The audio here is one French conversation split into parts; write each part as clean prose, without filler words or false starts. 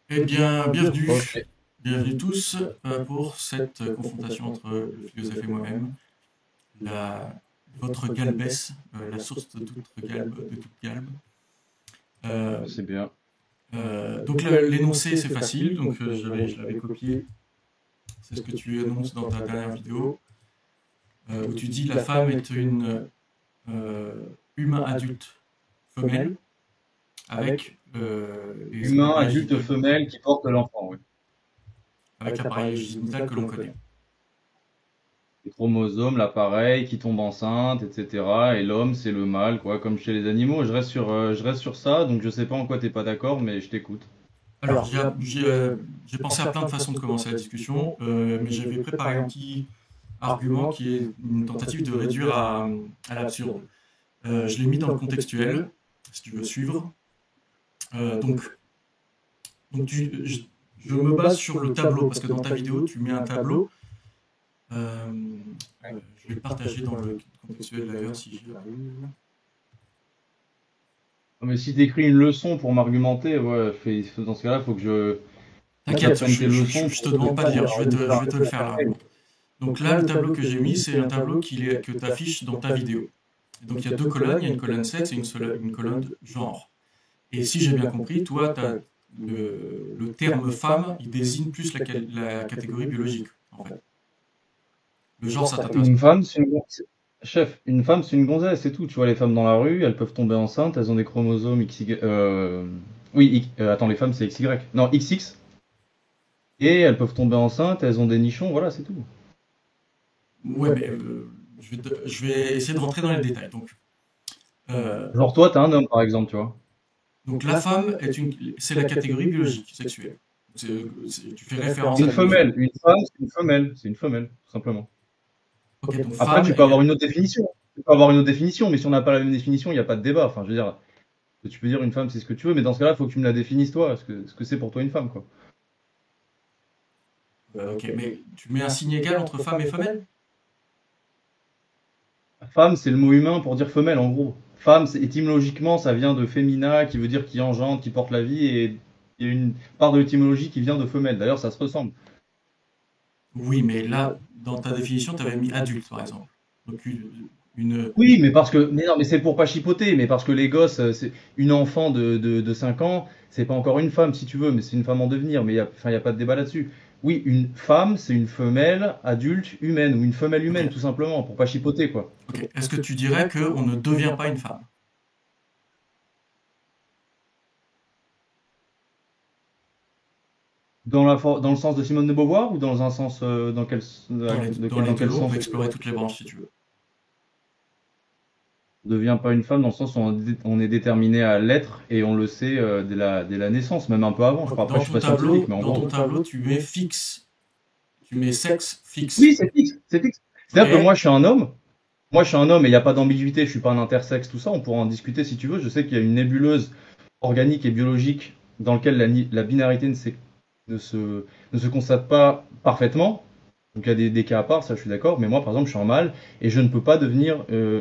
Eh bien, bienvenue, Ok, bienvenue tous pour cette confrontation entre le philosophe et moi-même, la, votre galbès, la source de toute galbe, de toute galbe. Euh, c'est bien. donc l'énoncé c'est facile, donc je l'avais copié, c'est ce que tu énonces dans ta dernière vidéo, où tu dis la femme est une humain adulte femelle avec les Humain, appareils adulte, génitaux, femelle qui porte l'enfant, oui. avec l'appareil génital que l'on connaît. Les chromosomes, l'appareil qui tombe enceinte, etc. Et l'homme, c'est le mâle, quoi, comme chez les animaux. Je reste sur ça, donc je sais pas en quoi t'es pas d'accord, mais je t'écoute. Alors, j'ai pensé à plein de façons de commencer la discussion, mais j'avais préparé un petit argument qui est une tentative de réduire à l'absurde. Je l'ai mis dans le contextuel, si tu veux suivre. Euh, donc, je me base sur le tableau, parce que dans ta vidéo, tu mets un tableau. Euh, je vais le partager dans le contextuel d'ailleurs, si j'y arrive. Mais si t'écris une leçon pour m'argumenter, ouais, dans ce cas-là, faut que T'inquiète, j'apprenne tes leçons je pour te demande pas de lire, je vais te le faire là. argumenter. Donc là, le tableau que j'ai mis, c'est un tableau que tu affiches dans ta vidéo. Et donc il y a deux colonnes, il y a une colonne sexe et une colonne genre. Et si j'ai bien compris, toi, le terme femme, il désigne plus la catégorie biologique, en fait. Le genre, ça t'intéresse Une pas. femme, Chef, une femme, c'est une gonzesse, c'est tout. Tu vois, les femmes dans la rue, elles peuvent tomber enceintes, elles ont des chromosomes XY. Oui, attends, les femmes, c'est XY. Non, XX. Et elles peuvent tomber enceintes, elles ont des nichons, voilà, c'est tout. Ouais, mais je vais essayer de rentrer dans les détails. Euh, Genre, toi, t'es un homme, par exemple, tu vois. donc la femme c'est la catégorie biologique, sexuelle. Tu fais référence à Une la biologie. femelle, une femme, c'est une femelle, tout simplement. Ok, donc Après, femme tu peux avoir une autre définition. Tu peux avoir une autre définition, mais si on n'a pas la même définition, il n'y a pas de débat. Enfin, je veux dire, tu peux dire une femme, c'est ce que tu veux, mais dans ce cas-là, il faut que tu me la définisses, toi, ce que c'est pour toi une femme, quoi. ok, mais tu mets un signe égal entre femme et femelle. Femme, c'est le mot humain pour dire femelle, en gros. Femme, étymologiquement, ça vient de femina, qui veut dire qui engendre, qui porte la vie, et il y a une part de l'étymologie qui vient de femelle. D'ailleurs, ça se ressemble. Oui, mais là, dans ta définition, tu avais mis adulte, par exemple. Donc une- Oui, mais non, mais c'est pour pas chipoter, mais parce que les gosses, c'est une enfant de 5 ans, c'est pas encore une femme, si tu veux, mais c'est une femme en devenir, mais enfin, y a pas de débat là-dessus. Oui, une femme, c'est une femelle adulte humaine, ou une femelle Ok, humaine, tout simplement, pour pas chipoter, quoi. ok. Est-ce que tu dirais qu'on ne devient pas une femme? Dans le sens de Simone de Beauvoir, ou dans un sens, Dans les dans deux, quel on peut sens? explorer toutes les branches si tu veux. On devient pas une femme dans le sens où on est déterminé à l'être, et on le sait dès la naissance, même un peu avant, je crois. Après, je suis pas scientifique, mais en Dans ton gros. tableau, tu mets fixe, tu mets sexe fixe. Oui, c'est fixe, c'est fixe. C'est-à-dire que Et moi, je suis un homme. Moi, je suis un homme et il n'y a pas d'ambiguïté, je suis pas un intersexe, tout ça. On pourra en discuter si tu veux. Je sais qu'il y a une nébuleuse organique et biologique dans laquelle la binarité ne se, ne se constate pas parfaitement. Donc il y a des cas à part, ça je suis d'accord. Mais moi, par exemple, je suis un mâle et je ne peux pas devenir.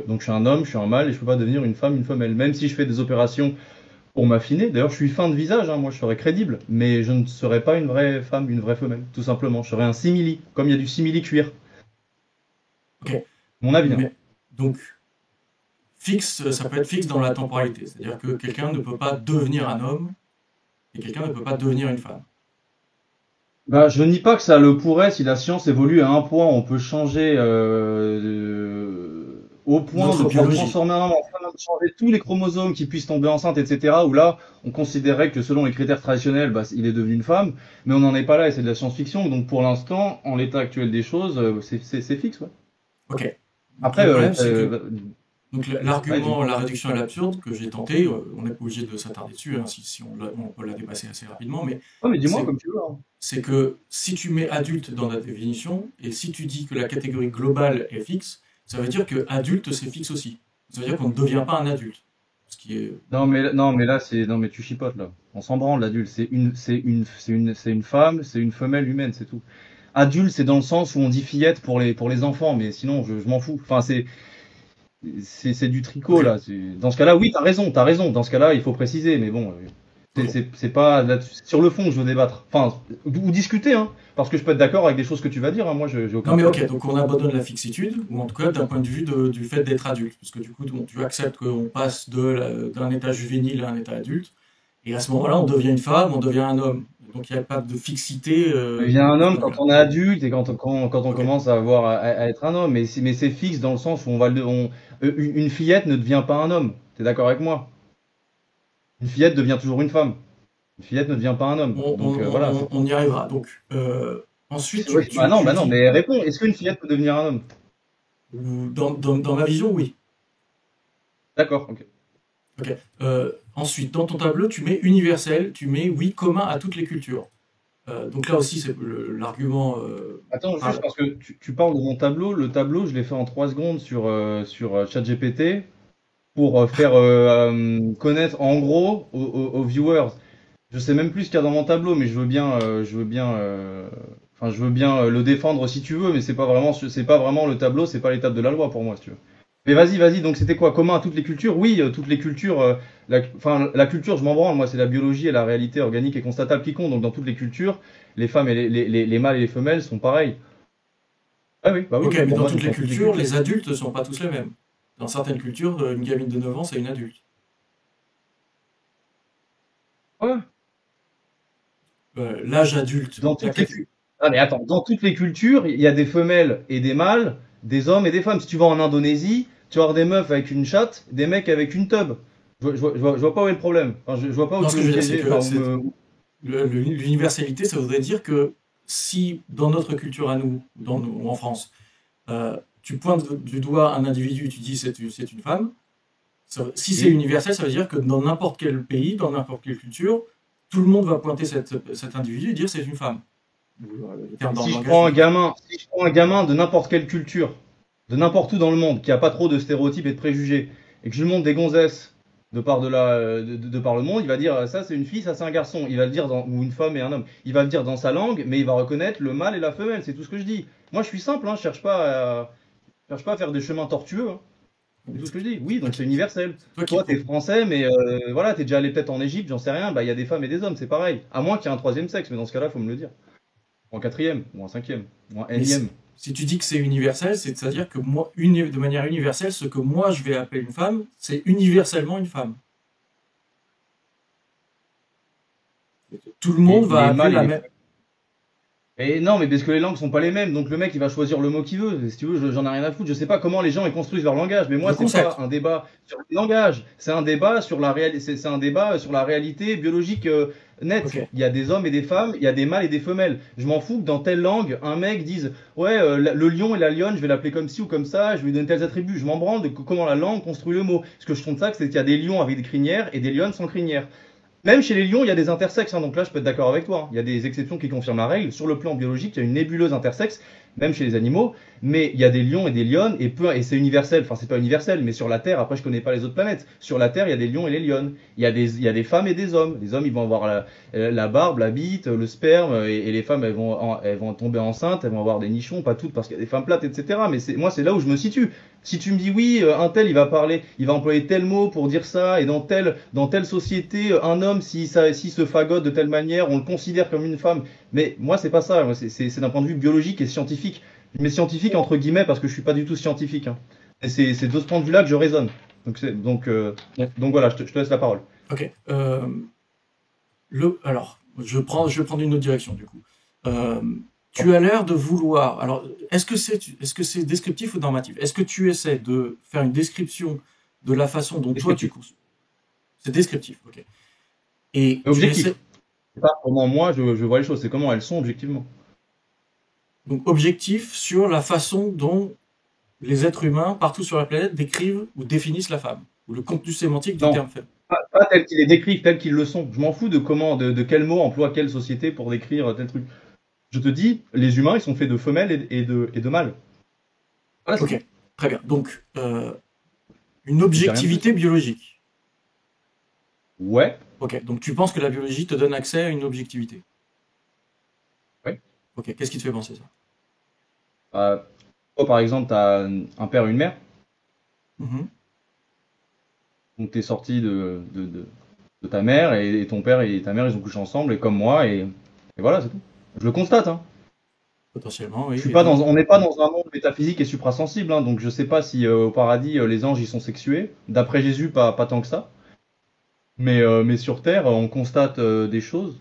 Donc je suis un homme, je suis un mâle et je peux pas devenir une femme, une femelle. Même si je fais des opérations pour m'affiner. D'ailleurs, je suis fin de visage, hein, moi je serais crédible. Mais je ne serais pas une vraie femme, une vraie femelle, tout simplement. Je serais un simili, comme il y a du simili cuir. ok, Mon avis, hein. mais donc fixe, ça peut être fixe dans la temporalité, c'est-à-dire que quelqu'un ne peut pas devenir un homme et quelqu'un ne peut pas devenir une femme. Bah, je nie pas que ça le pourrait si la science évolue à un point. On peut changer au point de Notre pouvoir biologie. transformer un homme en femme, changer tous les chromosomes qui puissent tomber enceinte, etc. Où là, on considérait que selon les critères traditionnels, bah, il est devenu une femme, mais on n'en est pas là et c'est de la science-fiction. Donc pour l'instant, en l'état actuel des choses, c'est fixe. Ouais. Ok. Donc Après, le problème, c'est que ouais, l'argument, dis-moi. la réduction à l'absurde que j'ai tenté, on n'est pas obligé de s'attarder dessus, hein, si on peut la dépasser assez rapidement, mais Ouais, mais dis-moi c'est comme tu veux, hein. c'est que si tu mets adulte dans la définition, et si tu dis que la catégorie globale est fixe, ça veut dire que adulte c'est fixe aussi. Ça veut dire qu'on ne devient pas un adulte. Ce qui est. Non, mais là, non, mais tu chipotes là. On s'en branle, l'adulte. C'est une femme, c'est une femelle humaine, c'est tout. Adulte, c'est dans le sens où on dit fillette pour les enfants, mais sinon, je m'en fous. Enfin, c'est du tricot Ok, là. Dans ce cas-là, oui, t'as raison, t'as raison. Dans ce cas-là, il faut préciser, mais bon. C'est pas sur le fond que je veux débattre. Enfin, ou discuter, hein. Parce que je peux être d'accord avec des choses que tu vas dire, hein. Moi, j'ai aucun Non mais problème. ok, donc on abandonne la fixitude, ou en tout cas d'un point de vue du fait d'être adulte, parce que du coup tu acceptes qu'on passe d'un état juvénile à un état adulte, et à ce moment-là on devient une femme, on devient un homme. Donc il n'y a pas de fixité On devient un de ce homme point de quand vue-là. on est adulte et quand on Ok. commence à avoir à être un homme. Mais c'est fixe dans le sens où une fillette ne devient pas un homme. T'es d'accord avec moi? Une fillette devient toujours une femme. Une fillette ne devient pas un homme. Donc voilà. On y arrivera. Donc ensuite Oui, bah tu non, dis, mais réponds. Est-ce qu'une fillette peut devenir un homme? dans ma vision, oui. D'accord, ok. Ok. Ensuite, dans ton tableau, tu mets universel, tu mets oui commun à toutes les cultures. Donc là aussi, c'est l'argument. Attends, juste parce que tu parles de mon tableau. Le tableau, je l'ai fait en 3 secondes sur ChatGPT pour faire connaître en gros aux viewers. Je sais même plus ce qu'il y a dans mon tableau, mais je veux bien le défendre si tu veux, mais c'est pas vraiment le tableau, c'est pas l'étape de la loi pour moi, si tu veux. Mais vas-y. Donc c'était quoi? Commun à toutes les cultures? Oui, toutes les cultures. La culture, je m'en branle. Moi, c'est la biologie et la réalité organique et constatable qui compte. Donc dans toutes les cultures, les femmes et les mâles et les femelles sont pareils. Ah oui, bah oui, Ok, ok. mais Pour dans moi, toutes donc les dans toutes les cultures, cultures. les adultes ne sont pas tous les mêmes. Dans certaines cultures, une gamine de 9 ans, c'est une adulte. Ouais. L'âge adulte, Dans toutes les cultures. Ah mais attends, dans toutes les cultures, il y a des femelles et des mâles, des hommes et des femmes. Si tu vas en Indonésie, tu vas avoir des meufs avec une chatte, des mecs avec une tub. Je vois pas où est le problème. Enfin, je vois pas où non, tu ce que veux je me veux dire, c'est piéger. que Enfin, l'universalité, ça voudrait dire que si dans notre culture à nous, ou en France, tu pointes du doigt un individu, tu dis c'est une femme, si c'est oui. universel, ça veut dire que dans n'importe quel pays, dans n'importe quelle culture, tout le monde va pointer cet individu et dire c'est une femme. Le terme dans le langage, c'est comme ça. Si je prends un gamin de n'importe quelle culture, de n'importe où dans le monde, qui a pas trop de stéréotypes et de préjugés, et que je lui montre des gonzesses de par le monde, il va dire ça c'est une fille, ça c'est un garçon. Il va le dire ou une femme et un homme. Il va le dire dans sa langue, mais il va reconnaître le mâle et la femelle. C'est tout ce que je dis. Moi je suis simple, hein, je cherche pas à faire des chemins tortueux, hein. C'est tout ce que je dis. Oui, Toi donc c'est qui, universel. toi qui Toi, t'es français, mais voilà, t'es déjà allé peut-être en Égypte, j'en sais rien. Bah, il y a des femmes et des hommes, c'est pareil. À moins qu'il y ait un troisième sexe, mais dans ce cas-là, faut me le dire. Ou en quatrième, ou en cinquième, ou en mais énième. si tu dis que c'est universel, c'est-à-dire que moi, de manière universelle, ce que moi je vais appeler une femme, c'est universellement une femme. Tout le monde va Les appeler mâles et la les même. femelles. Et non, mais parce que les langues sont pas les mêmes, donc le mec il va choisir le mot qu'il veut. Si tu veux, j'en ai rien à foutre. Je sais pas comment les gens ils construisent leur langage, mais moi Le c'est pas concept. un débat sur le langage, c'est un débat sur c'est un débat sur la réalité biologique nette. Ok. Il y a des hommes et des femmes, il y a des mâles et des femelles. Je m'en fous que dans telle langue un mec dise ouais le lion et la lionne, je vais l'appeler comme ci ou comme ça, je vais lui donner tels attributs. Je m'en branle de comment la langue construit le mot. Ce que je trouve ça, c'est qu'il y a des lions avec des crinières et des lionnes sans crinière. Même chez les lions, il y a des intersexes, hein, donc là je peux être d'accord avec toi, hein. Il y a des exceptions qui confirment la règle. Sur le plan biologique, il y a une nébuleuse intersexe, même chez les animaux, mais il y a des lions et des lionnes, et c'est universel, enfin c'est pas universel, mais sur la Terre, après je connais pas les autres planètes, sur la Terre il y a des lions et les lionnes, il y a des femmes et des hommes. Les hommes ils vont avoir la barbe, la bite, le sperme, et les femmes elles vont tomber enceintes, elles vont avoir des nichons, pas toutes parce qu'il y a des femmes plates, etc. Mais moi c'est là où je me situe. Si tu me dis oui, un tel il va parler, il va employer tel mot pour dire ça, et dans telle société, un homme s'il se fagote de telle manière, on le considère comme une femme. Mais moi c'est pas ça, moi, c'est d'un point de vue biologique et scientifique. Mais scientifique entre guillemets parce que je suis pas du tout scientifique, hein. Et c'est de ce point de vue-là que je raisonne. Donc voilà, je te laisse la parole. Ok. Alors, je vais prendre une autre direction du coup. Euh, Tu as l'air de vouloir. Alors, est-ce que c'est descriptif ou normatif? Est-ce que tu essaies de faire une description de la façon dont toi tu Descriptif. conçois? C'est descriptif, ok. Et tu essaies Objectif. C'est pas comment moi je vois les choses, c'est comment elles sont objectivement. donc objectif sur la façon dont les êtres humains partout sur la planète décrivent ou définissent la femme, ou le contenu sémantique du Non, terme femme. pas tel qu'ils les décrivent, tel qu'ils le sont. Je m'en fous de de quel mot emploie quelle société pour décrire tel truc. Je te dis, les humains, ils sont faits de femelles et de mâles. Voilà, c'est tout. Ok, très bien. Donc, une Je dis rien de plus. objectivité biologique. Ouais, Ok, donc tu penses que la biologie te donne accès à une objectivité. ouais. Ok, qu'est-ce qui te fait penser ça? Toi, par exemple, tu as un père et une mère. Mhm. Donc, tu es sorti de ta mère, et ton père et ta mère, ils ont couché ensemble, et comme moi, et voilà, c'est tout. Je le constate, hein. Potentiellement, oui. On n'est pas dans un monde métaphysique et suprasensible, hein, donc je sais pas si au paradis, les anges, ils sont sexués. D'après Jésus, pas tant que ça. Mais sur Terre, on constate des choses.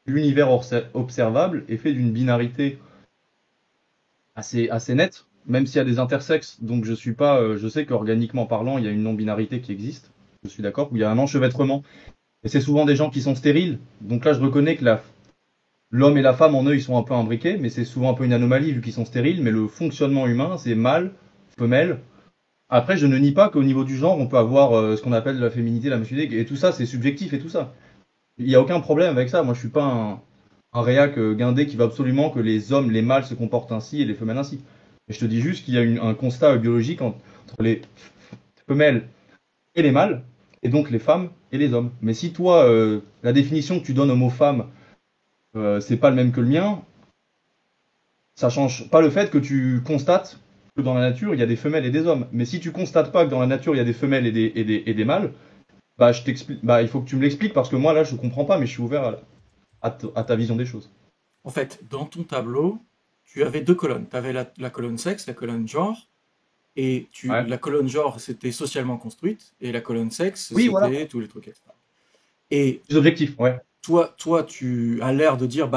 L'univers observable est fait d'une binarité assez nette, même s'il y a des intersexes. Donc je sais qu'organiquement parlant, il y a une non-binarité qui existe. Je suis d'accord. Il y a un enchevêtrement. Et c'est souvent des gens qui sont stériles. Donc là, je reconnais que l'homme et la femme, en eux, ils sont un peu imbriqués, mais c'est souvent un peu une anomalie vu qu'ils sont stériles. Mais le fonctionnement humain, c'est mâle, femelle. Après, je ne nie pas qu'au niveau du genre, on peut avoir ce qu'on appelle la féminité, la masculinité, et tout ça, c'est subjectif et tout ça. Il n'y a aucun problème avec ça. Moi, je suis pas un réac guindé qui va absolument que les hommes, les mâles se comportent ainsi et les femelles ainsi. Et je te dis juste qu'il y a un constat biologique entre les femelles et les mâles, et donc les femmes et les hommes. Mais si toi, la définition que tu donnes au mot femme, c'est pas le même que le mien, ça change pas le fait que tu constates que dans la nature, il y a des femelles et des hommes. Mais si tu constates pas que dans la nature, il y a des femelles et des mâles, bah, il faut que tu me l'expliques parce que moi, là, je comprends pas, mais je suis ouvert à ta vision des choses. En fait, dans ton tableau, tu avais deux colonnes. Tu avais la colonne sexe, la colonne genre, et la colonne genre, c'était socialement construite, et la colonne sexe, c'était tous les trucs, etc. Et les objectifs, ouais. Toi, tu as l'air de dire,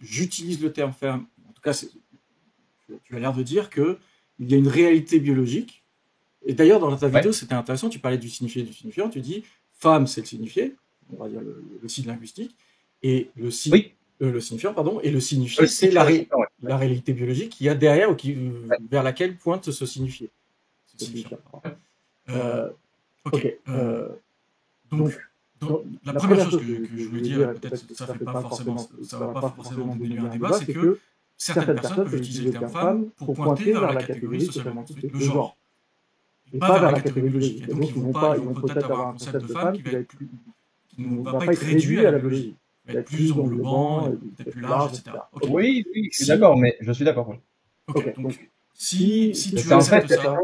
j'utilise le terme femme, en tout cas, tu as l'air de dire qu'il y a une réalité biologique. Et d'ailleurs, dans ta vidéo, c'était intéressant, tu parlais du signifié et du signifiant, tu dis femme, c'est le signifié, on va dire le signe linguistique, et le signifiant, pardon, et le signifié, c'est la réalité biologique qu'il y a derrière ou vers laquelle pointe ce signifié. Donc, la première chose que je voulais dire, peut-être que ça va pas forcément donner lieu à un débat, c'est que certaines personnes peuvent utiliser le terme femme pour pointer vers la catégorie socialement construite, le genre. Et pas vers la catégorie biologique. Et donc, ils vont peut-être avoir un concept de femme qui ne va pas être réduit à la biologie. Il va être plus englobant, peut-être plus large, etc. Okay. Oui, je suis d'accord, mais je suis d'accord. Ok, donc, si tu acceptes ça...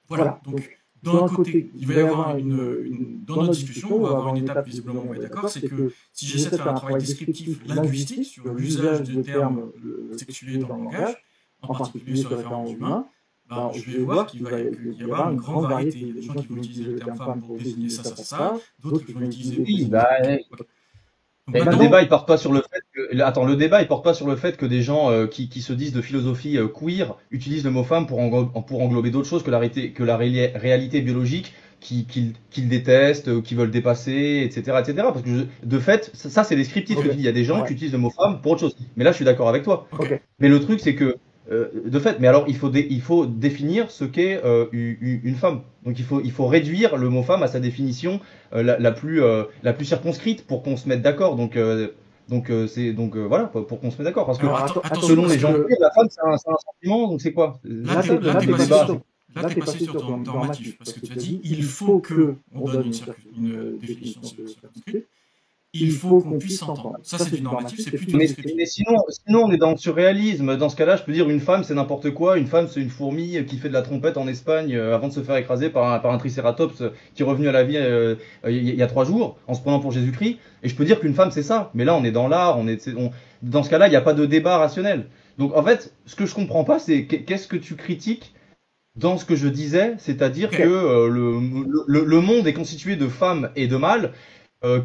Voilà, donc, d'un côté, il va y avoir dans notre discussion, on va avoir une étape, visiblement, on va être d'accord, c'est que si j'essaie de faire un travail descriptif linguistique sur l'usage des termes sexués dans le langage, en particulier se référant aux humains, je vais voir qu'il va y avoir une grande variété. Il y a des gens qui vont utiliser le terme femme pour désigner ça, d'autres qui vont utiliser... Le débat, il porte pas sur le fait que... Attends, le débat, il porte pas sur le fait que des gens qui se disent de philosophie queer utilisent le mot femme pour englober d'autres choses que la réalité biologique qu'ils détestent, qu'ils veulent dépasser, etc., etc. Parce que de fait, ça c'est descriptif. Il y a des gens qui utilisent le mot femme pour autre chose. Mais là, je suis d'accord avec toi. Mais le truc, c'est que de fait, mais alors il faut définir ce qu'est une femme. Donc il faut réduire le mot femme à sa définition la plus circonscrite pour qu'on se mette d'accord. Donc voilà, pour qu'on se mette d'accord. Parce que selon les gens, la femme c'est un sentiment. Donc c'est quoi? Là t'es passé sur ton normatif parce que tu as dit il faut que on donne une définition circonscrite. Il faut qu'on puisse s'entendre. Ça, c'est du normatif, c'est plutôt descriptif. Mais sinon, on est dans le surréalisme. Dans ce cas-là, je peux dire une femme, c'est n'importe quoi. Une femme, c'est une fourmi qui fait de la trompette en Espagne avant de se faire écraser par un tricératops qui est revenu à la vie il y a 3 jours en se prenant pour Jésus-Christ. Et je peux dire qu'une femme, c'est ça. Mais là, on est dans l'art. Dans ce cas-là, il n'y a pas de débat rationnel. Donc, en fait, ce que je comprends pas, c'est qu'est-ce que tu critiques dans ce que je disais, c'est-à-dire que le monde est constitué de femmes et de mâles.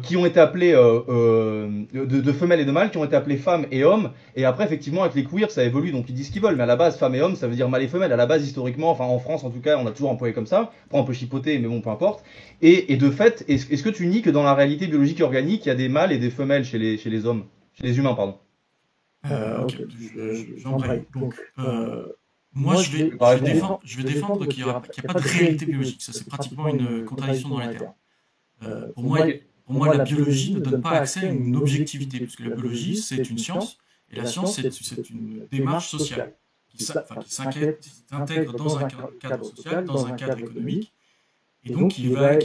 Qui ont été appelés de femelles et de mâles qui ont été appelés femmes et hommes, et après effectivement avec les queers ça évolue, donc ils disent ce qu'ils veulent, mais à la base femmes et hommes ça veut dire mâle et femelle. À la base historiquement, enfin en France en tout cas, on a toujours employé comme ça. Après on peut chipoter, mais bon peu importe. Et de fait, est-ce que tu nies que dans la réalité biologique et organique il y a des mâles et des femelles chez les hommes, chez les humains pardon? Ok, j'embraye. Donc moi je vais défendre qu'il n'y a pas de réalité biologique. Ça c'est pratiquement une contradiction dans les termes. Pour moi, la biologie ne donne pas accès à une objectivité, puisque la biologie, c'est une science, et la science, c'est une démarche sociale, qui s'intègre dans un cadre social, dans un cadre économique, et donc qui va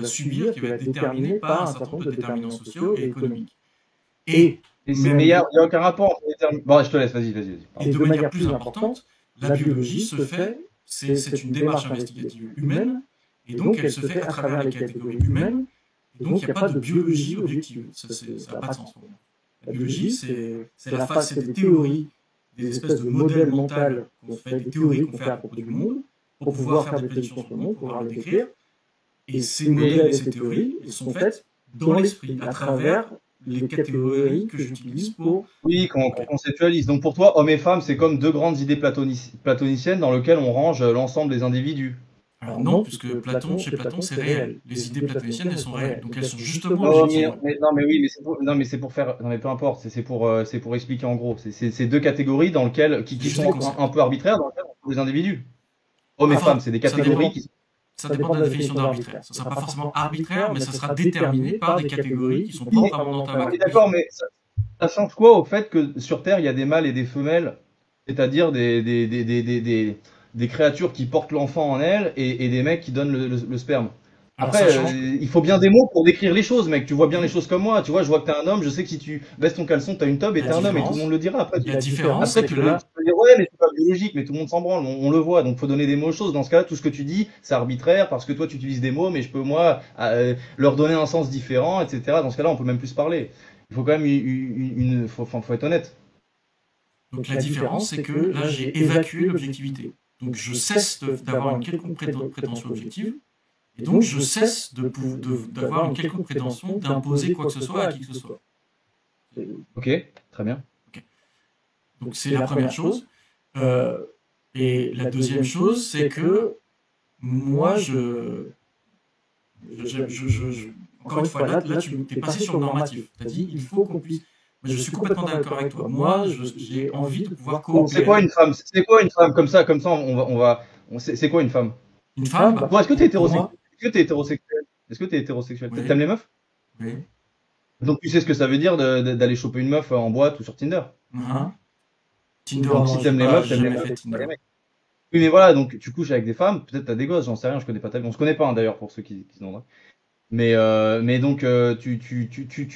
subir, qui va être déterminé par un certain nombre de déterminants sociaux et économiques. Mais il n'y a aucun rapport entre les termes... Bon, je te laisse, vas-y. Et de manière plus importante, la biologie c'est une démarche investigative humaine, et donc elle se fait à travers les catégories humaines, Et donc, il n'y a pas de biologie objective. Ça n'a pas de sens pour moi. La biologie, c'est des théories, des espèces de modèles mentaux qu'on fait, des théories qu'on fait à propos du monde, pour pouvoir faire des prédictions sur le monde, pour pouvoir le décrire. Et ces modèles et ces théories, ils sont faites dans l'esprit, à travers les catégories que j'utilise pour... Oui, qu'on conceptualise. Donc pour toi, hommes et femmes, c'est comme deux grandes idées platoniciennes dans lesquelles on range l'ensemble des individus. Alors non, puisque chez Platon, c'est réel. Les idées platoniciennes, elles sont réelles. Donc elles sont justement objectives. Non, mais c'est pour faire... Non, mais peu importe, c'est pour expliquer en gros. C'est deux catégories dans lesquelles, qui sont un peu arbitraires, dans lesquelles on trouve les individus. Hommes et femmes, c'est des catégories qui sont... Ça dépend de la définition d'arbitraire. Ça ne sera pas forcément arbitraire, mais ça sera déterminé par des catégories qui sont propres à mon entraînement. D'accord, mais ça change quoi au fait que sur Terre, il y a des mâles et des femelles, c'est-à-dire des créatures qui portent l'enfant en elles et des mecs qui donnent le sperme? Après, il faut bien des mots pour décrire les choses, mec. Tu vois bien les choses comme moi. Tu vois, je vois que t'es un homme. Je sais que si tu baisses ton caleçon, t'as une tub et t'es un homme et tout le monde le dira. Après, la différence, c'est que là, tu peux dire ouais, mais c'est pas biologique, mais tout le monde s'en branle. On le voit. Donc, faut donner des mots aux choses. Dans ce cas-là, tout ce que tu dis, c'est arbitraire parce que toi, tu utilises des mots, mais je peux moi leur donner un sens différent, etc. Dans ce cas-là, on peut même plus se parler. Il faut quand même faut être honnête. Donc, la différence, c'est que là, j'ai évacué l'objectivité. Donc, je cesse d'avoir une quelconque prétention objective. Et donc, je cesse d'avoir une quelconque prétention d'imposer quoi que ce soit à qui que ce soit. Ok, très bien. Okay. Donc, c'est la première chose. Et la deuxième chose, c'est que moi, encore une fois, là tu es passé sur le normatif. Tu as dit, il faut qu'on puisse... Mais je suis complètement d'accord avec toi. Moi, j'ai envie de pouvoir coopérer. C'est quoi une femme? C'est quoi une femme? Comme ça, c'est quoi une femme? Une femme? Bon, est-ce que tu es hétérosexuel? Est-ce que tu es hétérosexuel? Oui. T'aimes les meufs? Oui. Donc tu sais ce que ça veut dire d'aller choper une meuf en boîte ou sur Tinder? Tinder, donc, si t'aimes les meufs, t'aimes les mecs. Oui, mais voilà, donc tu couches avec des femmes, peut-être t'as des gosses, j'en sais rien, je connais pas ta vie. On se connaît pas hein, d'ailleurs pour ceux qui se demandent. Mais donc tu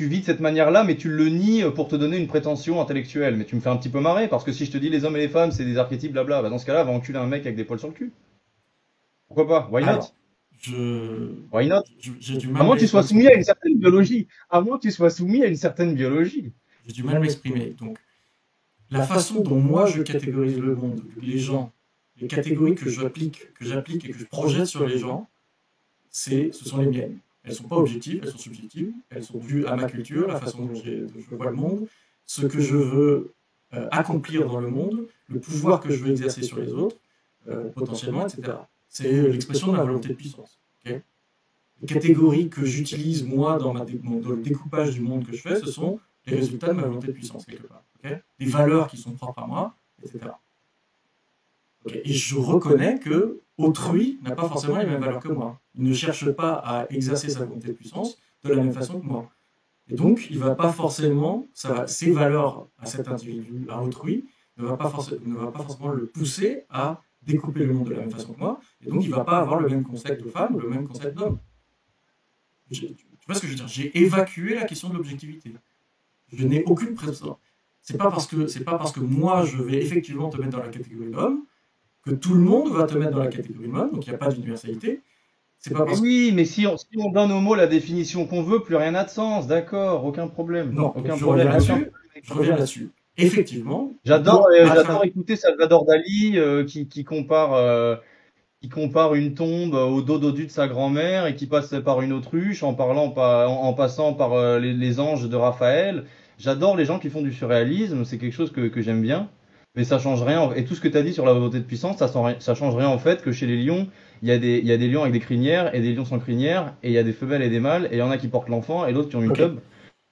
vis de cette manière-là, mais tu le nies pour te donner une prétention intellectuelle. Mais tu me fais un petit peu marrer parce que si je te dis les hommes et les femmes c'est des archétypes, blabla, bah dans ce cas-là, va enculer un mec avec des poils sur le cul. Pourquoi pas? Why not? Alors, Why not? J'ai du mal à moins que tu sois soumis à une certaine biologie. À moins que tu sois soumis à une certaine biologie. J'ai du mal à m'exprimer. Donc, la façon dont moi je catégorise le monde, les gens, les catégories que j'applique et que je projette sur les gens, ce sont les miennes. Elles ne sont pas objectives, elles sont subjectives, elles sont dues à ma culture, la façon dont je vois le monde, ce que je veux accomplir dans le monde, le pouvoir que je veux exercer sur les autres, potentiellement, etc. C'est l'expression de ma volonté de puissance. Okay, les catégories que j'utilise moi dans le découpage du monde que je fais, ce sont les résultats de ma volonté de puissance, quelque part. Okay, des valeurs qui sont propres à moi, etc. Okay, et je reconnais que autrui n'a pas forcément les mêmes valeurs que moi. Il ne cherche pas à exercer sa volonté de puissance de la même façon que moi. Et donc, il ne va pas forcément, ses valeurs à cet individu, à autrui, ne va pas forcément le pousser à découper le monde de la même façon que moi, et donc il ne va pas avoir le même concept de femme, le même concept d'homme. Tu vois ce que je veux dire? J'ai évacué la question de l'objectivité. Je n'ai aucune prétention. C'est pas parce que moi je vais effectivement te mettre dans la catégorie d'homme que tout le monde va te mettre dans la catégorie d'homme, donc il n'y a pas d'universalité. Oui, mais si on donne au mot la définition qu'on veut, plus rien n'a de sens, d'accord, aucun problème. Non, aucun problème là-dessus. Je reviens là-dessus. Effectivement. J'adore écouter Salvador Dali qui compare une tombe au dos dodu de sa grand-mère et qui passe par une autruche en passant par les anges de Raphaël. J'adore les gens qui font du surréalisme, c'est quelque chose que j'aime bien. Mais ça change rien. Et tout ce que tu as dit sur la volonté de puissance, ça change rien en fait que chez les lions, il y a des lions avec des crinières et des lions sans crinière, et il y a des femelles et des mâles, et il y en a qui portent l'enfant et d'autres qui ont une tub.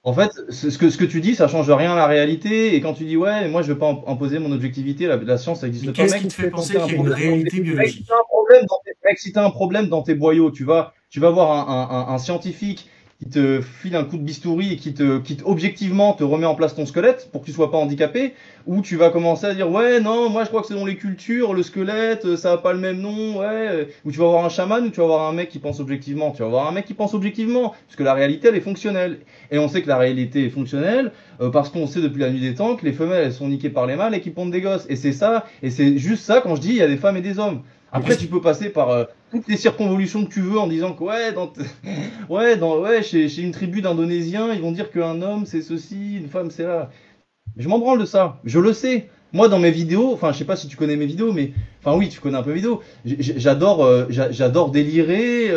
En fait, ce que tu dis, ça change rien à la réalité. Et quand tu dis ouais, moi je veux pas imposer mon objectivité, la science ça existe pas. Qu'est-ce qui te fait penser qu'il y a une réalité biologique? Si t'as un problème dans tes boyaux, tu vas voir un scientifique qui te file un coup de bistouri et qui objectivement te remet en place ton squelette pour que tu sois pas handicapé, ou tu vas commencer à dire ouais non moi je crois que selon les cultures le squelette ça a pas le même nom, ouais, ou tu vas avoir un chaman ou tu vas avoir un mec qui pense objectivement. Tu vas avoir un mec qui pense objectivement parce que la réalité elle est fonctionnelle, et on sait que la réalité est fonctionnelle parce qu'on sait depuis la nuit des temps que les femelles elles sont niquées par les mâles et qui pondent des gosses, et c'est ça, et c'est juste ça quand je dis il y a des femmes et des hommes. Après, tu peux passer par toutes les circonvolutions que tu veux en disant que chez une tribu d'Indonésiens, ils vont dire qu'un homme c'est ceci, une femme c'est là. Je m'en branle de ça, je le sais. Moi, dans mes vidéos, enfin, je sais pas si tu connais mes vidéos, mais enfin oui, tu connais un peu mes vidéos. J'adore délirer.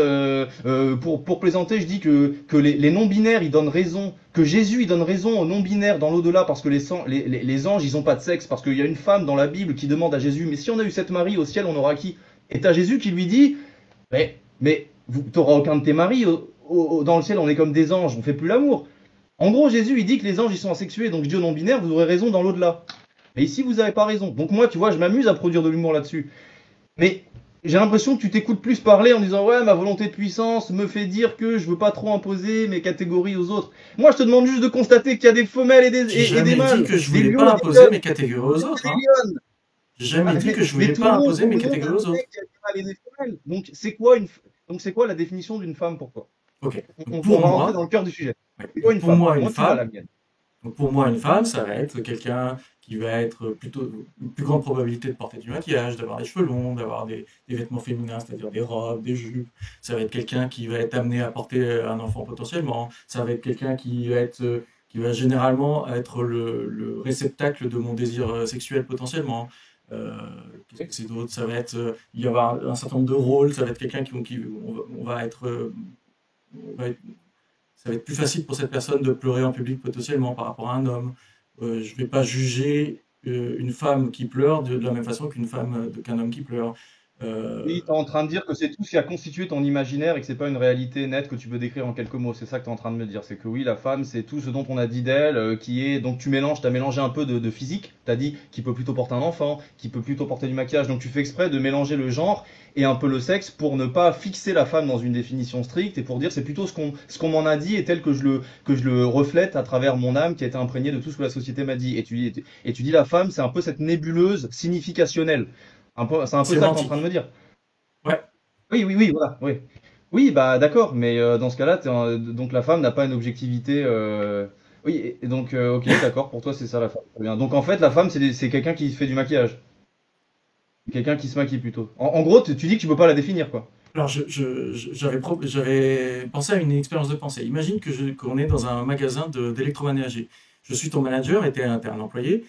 Pour plaisanter, je dis que les non-binaires, ils donnent raison, que Jésus, il donne raison aux non-binaires dans l'au-delà parce que les anges, ils ont pas de sexe, parce qu'il y a une femme dans la Bible qui demande à Jésus, mais si on a eu cette Marie au ciel, on aura qui? Et t'as Jésus qui lui dit, mais t'auras aucun de tes maris dans le ciel, on est comme des anges, on fait plus l'amour. En gros, Jésus, il dit que les anges, ils sont asexués, donc je dis aux non-binaires, vous aurez raison dans l'au-delà. Mais ici, vous n'avez pas raison. Donc moi, tu vois, je m'amuse à produire de l'humour là-dessus. Mais j'ai l'impression que tu t'écoutes plus parler en disant, ouais, ma volonté de puissance me fait dire que je veux pas trop imposer mes catégories aux autres. Moi, je te demande juste de constater qu'il y a des femelles et des mâles. J'ai jamais dit que je voulais pas imposer mes catégories aux autres. J'ai jamais dit que je voulais pas imposer mes catégories aux autres. Donc c'est quoi la définition d'une femme pour toi? Ok. On va rentrer dans le cœur du sujet. C'est quoi une femme? Pour moi, une femme, ça va être quelqu'un qui va être plutôt une plus grande probabilité de porter du maquillage, d'avoir des cheveux longs, d'avoir des vêtements féminins, c'est-à-dire des robes, des jupes. Ça va être quelqu'un qui va être amené à porter un enfant potentiellement. Ça va être quelqu'un qui va généralement être le réceptacle de mon désir sexuel potentiellement. Qu'est-ce que c'est d'autre? Ça va être, il y avoir un certain nombre de rôles. Ça va être quelqu'un ça va être plus facile pour cette personne de pleurer en public potentiellement par rapport à un homme. Je ne vais pas juger une femme qui pleure de la même façon qu'un homme qui pleure. Oui, tu es en train de dire que c'est tout ce qui a constitué ton imaginaire et que c'est pas une réalité nette que tu peux décrire en quelques mots. C'est ça que tu es en train de me dire. C'est que oui, la femme, c'est tout ce dont on a dit d'elle, qui est. Donc tu as mélangé un peu de physique. Tu as dit qu'il peut plutôt porter un enfant, qu'il peut plutôt porter du maquillage. Donc tu fais exprès de mélanger le genre et un peu le sexe pour ne pas fixer la femme dans une définition stricte et pour dire c'est plutôt ce qu'on m'en a dit et tel que je le reflète à travers mon âme qui a été imprégnée de tout ce que la société m'a dit. Et tu dis la femme, c'est un peu cette nébuleuse significationnelle. C'est un peu ça que tu es en train de me dire. Ouais. Oui, voilà. Oui, oui bah d'accord, mais dans ce cas-là, donc la femme n'a pas une objectivité. Oui, et donc, ok, d'accord, pour toi, c'est ça la femme. Très bien. Donc en fait, la femme, c'est quelqu'un qui fait du maquillage. Quelqu'un qui se maquille plutôt. En gros, tu dis que tu peux pas la définir, quoi. Alors, j'avais pensé à une expérience de pensée. Imagine qu'on est dans un magasin d'électroménager. Je suis ton manager et tu es un employé.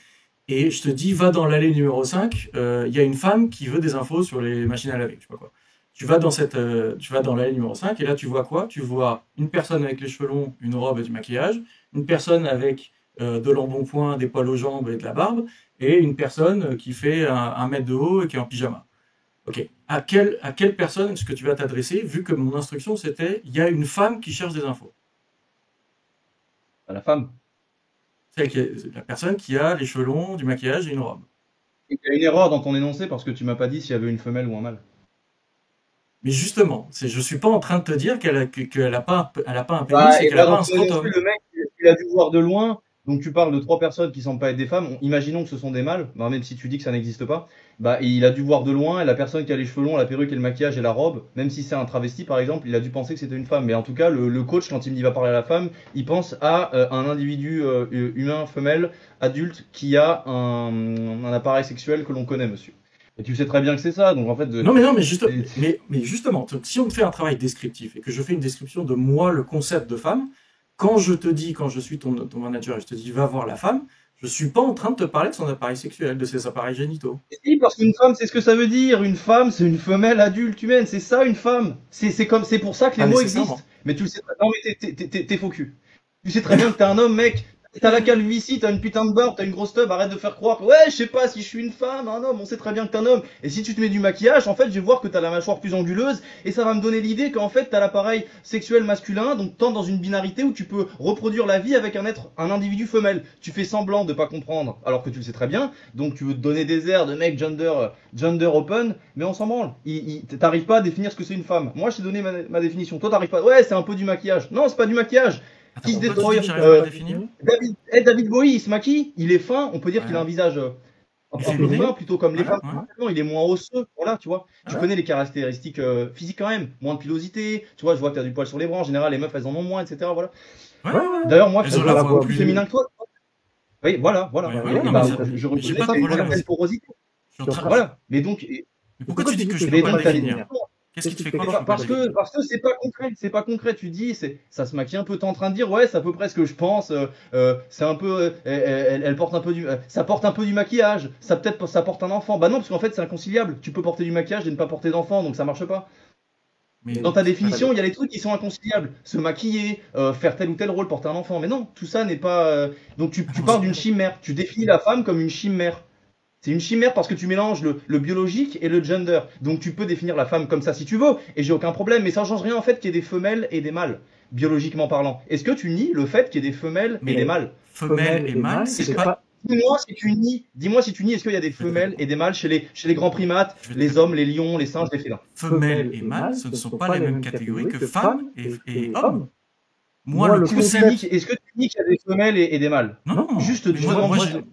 Et je te dis, va dans l'allée numéro 5, il y a une femme qui veut des infos sur les machines à laver, je sais pas quoi. Tu vas dans l'allée numéro 5, et là, tu vois quoi? Tu vois une personne avec les cheveux longs, une robe et du maquillage, une personne avec de l'embonpoint, des poils aux jambes et de la barbe, et une personne qui fait 1 mètre de haut et qui est en pyjama. Ok. À quelle personne est-ce que tu vas t'adresser, vu que mon instruction, c'était, il y a une femme qui cherche des infos? À la femme. La personne qui a les cheveux longs, du maquillage et une robe. Il y a une erreur dans ton énoncé parce que tu m'as pas dit s'il y avait une femelle ou un mâle. Mais justement, je suis pas en train de te dire qu'elle a pas un pénis et qu'elle a pas un scrotum. Le mec, il a dû voir de loin. Donc tu parles de 3 personnes qui semblent pas être des femmes. Imaginons que ce sont des mâles, même si tu dis que ça n'existe pas. Bah, il a dû voir de loin, et la personne qui a les cheveux longs, la perruque et le maquillage et la robe, même si c'est un travesti par exemple, il a dû penser que c'était une femme. Mais en tout cas, le coach, quand il me dit va parler à la femme, il pense à un individu humain, femelle, adulte, qui a un appareil sexuel que l'on connaît, monsieur. Et tu sais très bien que c'est ça, donc en fait... Non, mais justement, si on me fait un travail descriptif et que je fais une description de moi, le concept de femme, quand je suis ton manager et je te dis va voir la femme, je suis pas en train de te parler de son appareil sexuel, de ses appareils génitaux. Si, parce qu'une femme, c'est ce que ça veut dire. Une femme, c'est une femelle adulte humaine. C'est ça, une femme. C'est pour ça que les mots existent. Mais tu le sais pas. Non, mais t'es faux cul. Tu sais très bien que t'es un homme, mec. T'as la calvitie, t'as une putain de barbe, t'as une grosse tub, arrête de faire croire que ouais, je sais pas si je suis une femme, un homme, on sait très bien que t'es un homme. Et si tu te mets du maquillage, en fait, je vais voir que t'as la mâchoire plus anguleuse et ça va me donner l'idée qu'en fait, t'as l'appareil sexuel masculin, donc t'entres dans une binarité où tu peux reproduire la vie avec un individu femelle. Tu fais semblant de pas comprendre, alors que tu le sais très bien, donc tu veux te donner des airs de mec gender open, mais on s'en branle. T'arrives pas à définir ce que c'est une femme. Moi, je t'ai donné ma définition. Toi, t'arrives pas. Ouais, c'est un peu du maquillage. Non, c'est pas du maquillage. Attends, David Bowie, il se maquille, il est fin, on peut dire qu'il a un visage un peu fin, plutôt comme les femmes. Non, il est moins osseux, voilà, tu vois. Tu connais les caractéristiques physiques quand même, moins de pilosité, tu vois, je vois que tu as du poil sur les bras, en général, les meufs, elles en ont moins, etc. Voilà. D'ailleurs, moi, je suis plus féminin que toi. Oui, voilà. Je reconnais ça, une certaine porosité. Voilà, mais donc... Mais pourquoi tu dis que je Mais peux pas donc, le t'as des définir? Qu'est-ce qui te fait croire que je peux pas parce le définir? parce que c'est pas concret. Tu dis, ça se maquille un peu. T'es en train de dire, ouais, c'est à peu près ce que je pense. C'est un peu, elle porte un peu ça porte un peu du maquillage. Ça porte un enfant. Bah non, parce qu'en fait, c'est inconciliable. Tu peux porter du maquillage et ne pas porter d'enfant, donc ça marche pas. Mais Dans ta définition, il y a les trucs qui sont inconciliables. Se maquiller, faire tel ou tel rôle, porter un enfant. Mais non, tout ça n'est pas. Donc tu pars d'une chimère. Tu définis la femme comme une chimère. C'est une chimère parce que tu mélanges le biologique et le gender. Donc tu peux définir la femme comme ça si tu veux, et j'ai aucun problème. Mais ça ne change rien en fait qu'il y ait des femelles et des mâles, biologiquement parlant. Est-ce que tu nies le fait qu'il y ait des femelles et des mâles? femelle et mâle, c'est pas. Dis-moi si tu nies, est-ce qu'il y a des femelles et des mâles chez les grands primates, les hommes, les lions, les singes, les félins? Femelle et mâle, ce ne sont pas les mêmes catégories que femmes et hommes. Moi, le concept. Est-ce que tu dis qu'il y a des femelles et des mâles? Non, juste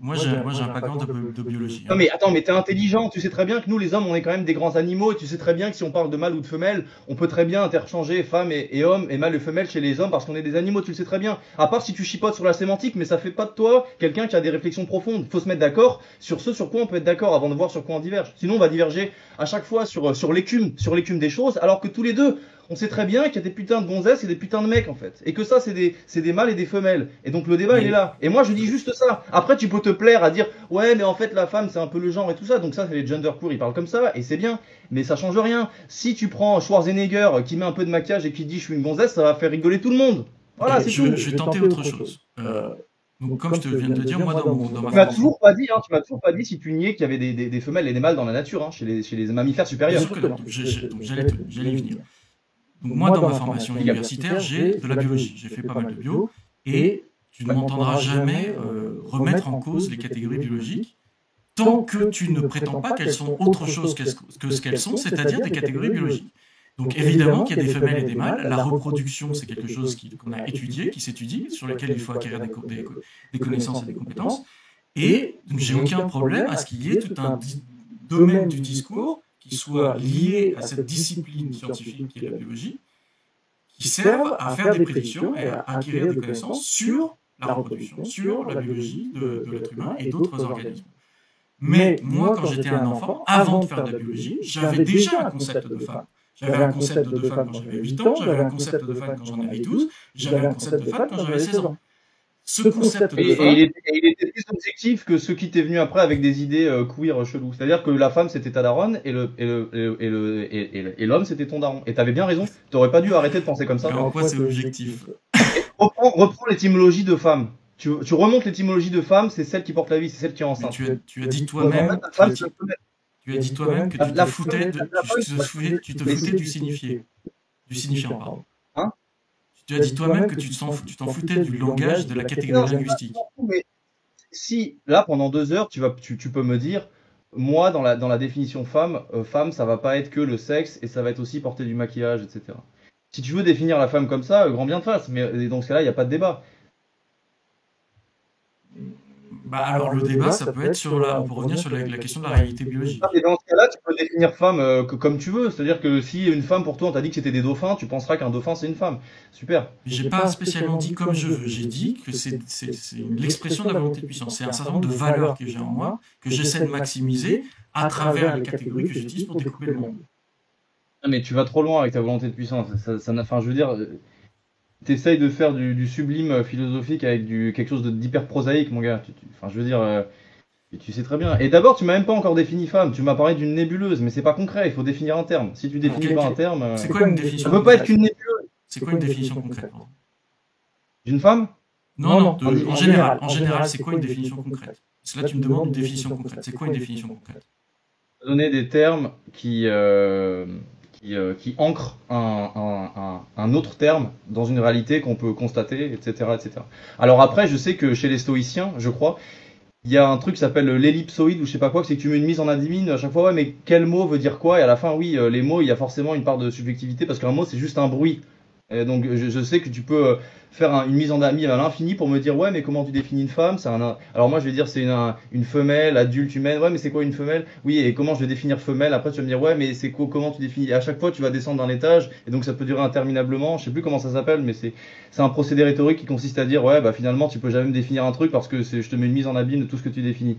moi j'ai un background de biologie. Non mais attends, mais t'es intelligent, tu sais très bien que nous les hommes on est quand même des grands animaux, et tu sais très bien que si on parle de mâle ou de femelle, on peut très bien interchanger femmes et hommes et mâle et femelle chez les hommes parce qu'on est des animaux, tu le sais très bien. À part si tu chipotes sur la sémantique, mais ça fait pas de toi quelqu'un qui a des réflexions profondes. Faut se mettre d'accord sur ce sur quoi on peut être d'accord avant de voir sur quoi on diverge. Sinon on va diverger à chaque fois sur l'écume des choses, alors que tous les deux on sait très bien qu'il y a des putains de gonzesses et des putains de mecs en fait. Et que ça c'est des mâles et des femelles. Et donc le débat il est là. Et moi je dis juste ça. Après tu peux te plaire à dire ouais mais en fait la femme c'est un peu le genre et tout ça. Donc ça c'est les gender queer, ils parlent comme ça et c'est bien. Mais ça change rien. Si tu prends Schwarzenegger qui met un peu de maquillage et qui dit je suis une gonzesse, ça va faire rigoler tout le monde. Voilà, c'est tout. Je vais tenter autre chose. Donc, comme je te viens de dire, moi dans ma tu m'as toujours pas dit, tu m'as toujours pas dit si tu niais qu'il y avait des femelles et des mâles dans la nature, hein, chez les mammifères supérieurs. Bien sûr que non. J'allais y venir. Donc moi, dans ma formation universitaire, j'ai de la biologie. J'ai fait pas mal de bio. Et tu ne m'entendras jamais remettre en cause les catégories biologiques tant que tu ne prétends pas qu'elles sont autre chose que ce qu'elles sont, c'est-à-dire des catégories biologiques. Donc évidemment qu'il y a des femelles et des mâles. La reproduction, c'est quelque chose qu'on a étudié, qui s'étudie, sur lequel il faut acquérir des connaissances et des compétences. Et donc j'ai aucun problème à ce qu'il y ait tout un domaine du discours qui soit lié à cette discipline scientifique qui est la biologie, qui servent à faire des prédictions et à acquérir des connaissances sur la reproduction, sur la biologie de l'être humain et d'autres organismes. Mais moi, quand j'étais un enfant, avant de faire de la biologie, j'avais déjà un concept de femme. J'avais un concept de femme quand j'avais 8 ans, j'avais un concept de femme quand j'en avais 12, j'avais un concept de femme quand j'avais 16 ans. Ce concept de femme... il était plus objectif que ceux qui t'est venu après avec des idées queer chelous. C'est-à-dire que la femme c'était ta daronne et l'homme c'était ton daron. Et t'avais bien raison, t'aurais pas dû arrêter de penser comme ça. Mais en quoi c'est objectif? Reprends l'étymologie de femme. Tu remontes l'étymologie de femme, c'est celle qui porte la vie, c'est celle qui est enceinte. Tu as dit toi-même que tu te foutais du signifiant, pardon. Hein? Tu as dit toi-même que tu t'en foutais du langage, de la catégorie linguistique. Mais si, là, pendant 2 heures, tu peux me dire, moi, dans la définition femme, femme, ça va pas être que le sexe, et ça va être aussi porter du maquillage, etc. Si tu veux définir la femme comme ça, grand bien te fasse, mais dans ce cas-là, il n'y a pas de débat. Bah alors le débat, ça peut être on peut revenir sur la question de la réalité biologique. Et dans ce cas-là, tu peux définir femme comme tu veux. C'est-à-dire que si une femme, pour toi, on t'a dit que c'était des dauphins, tu penseras qu'un dauphin, c'est une femme. Super. J'ai pas spécialement dit comme je veux. J'ai dit que c'est l'expression de la volonté de puissance. C'est un certain nombre de valeurs que j'ai en moi, que j'essaie de maximiser à travers les catégories que j'utilise pour découper le monde. Mais tu vas trop loin avec ta volonté de puissance. Enfin, je veux dire... T'essayes de faire du sublime philosophique avec quelque chose d'hyper prosaïque, mon gars. Enfin, je veux dire, tu sais très bien. Et d'abord, tu m'as même pas encore défini femme. Tu m'as parlé d'une nébuleuse, mais c'est pas concret. Il faut définir un terme. Si tu définis pas un terme, c'est quoi une définition? Ça peut pas être qu'une nébuleuse. C'est quoi une définition concrète? D'une femme? Non. En général, c'est quoi une définition concrète? Parce que là, tu me demandes une définition concrète. C'est quoi une définition concrète? Donner des termes qui ancre un autre terme dans une réalité qu'on peut constater, etc., etc. Alors après, je sais que chez les stoïciens, je crois, il y a un truc qui s'appelle l'ellipsoïde ou je sais pas quoi, c'est que tu mets une mise en adimine à chaque fois, ouais, mais quel mot veut dire quoi? Et à la fin, oui, les mots, il y a forcément une part de subjectivité parce qu'un mot, c'est juste un bruit. Et donc je sais que tu peux faire une mise en ami à l'infini pour me dire ouais mais comment tu définis une femme? Alors moi je vais dire c'est une femelle adulte humaine. Ouais mais c'est quoi une femelle? Oui, et comment je vais définir femelle? Après tu vas me dire ouais mais c'est quoi, comment tu définis? Et à chaque fois tu vas descendre d'un étage et donc ça peut durer interminablement. Je sais plus comment ça s'appelle mais c'est un procédé rhétorique qui consiste à dire ouais bah finalement tu peux jamais me définir un truc parce que je te mets une mise en abîme de tout ce que tu définis.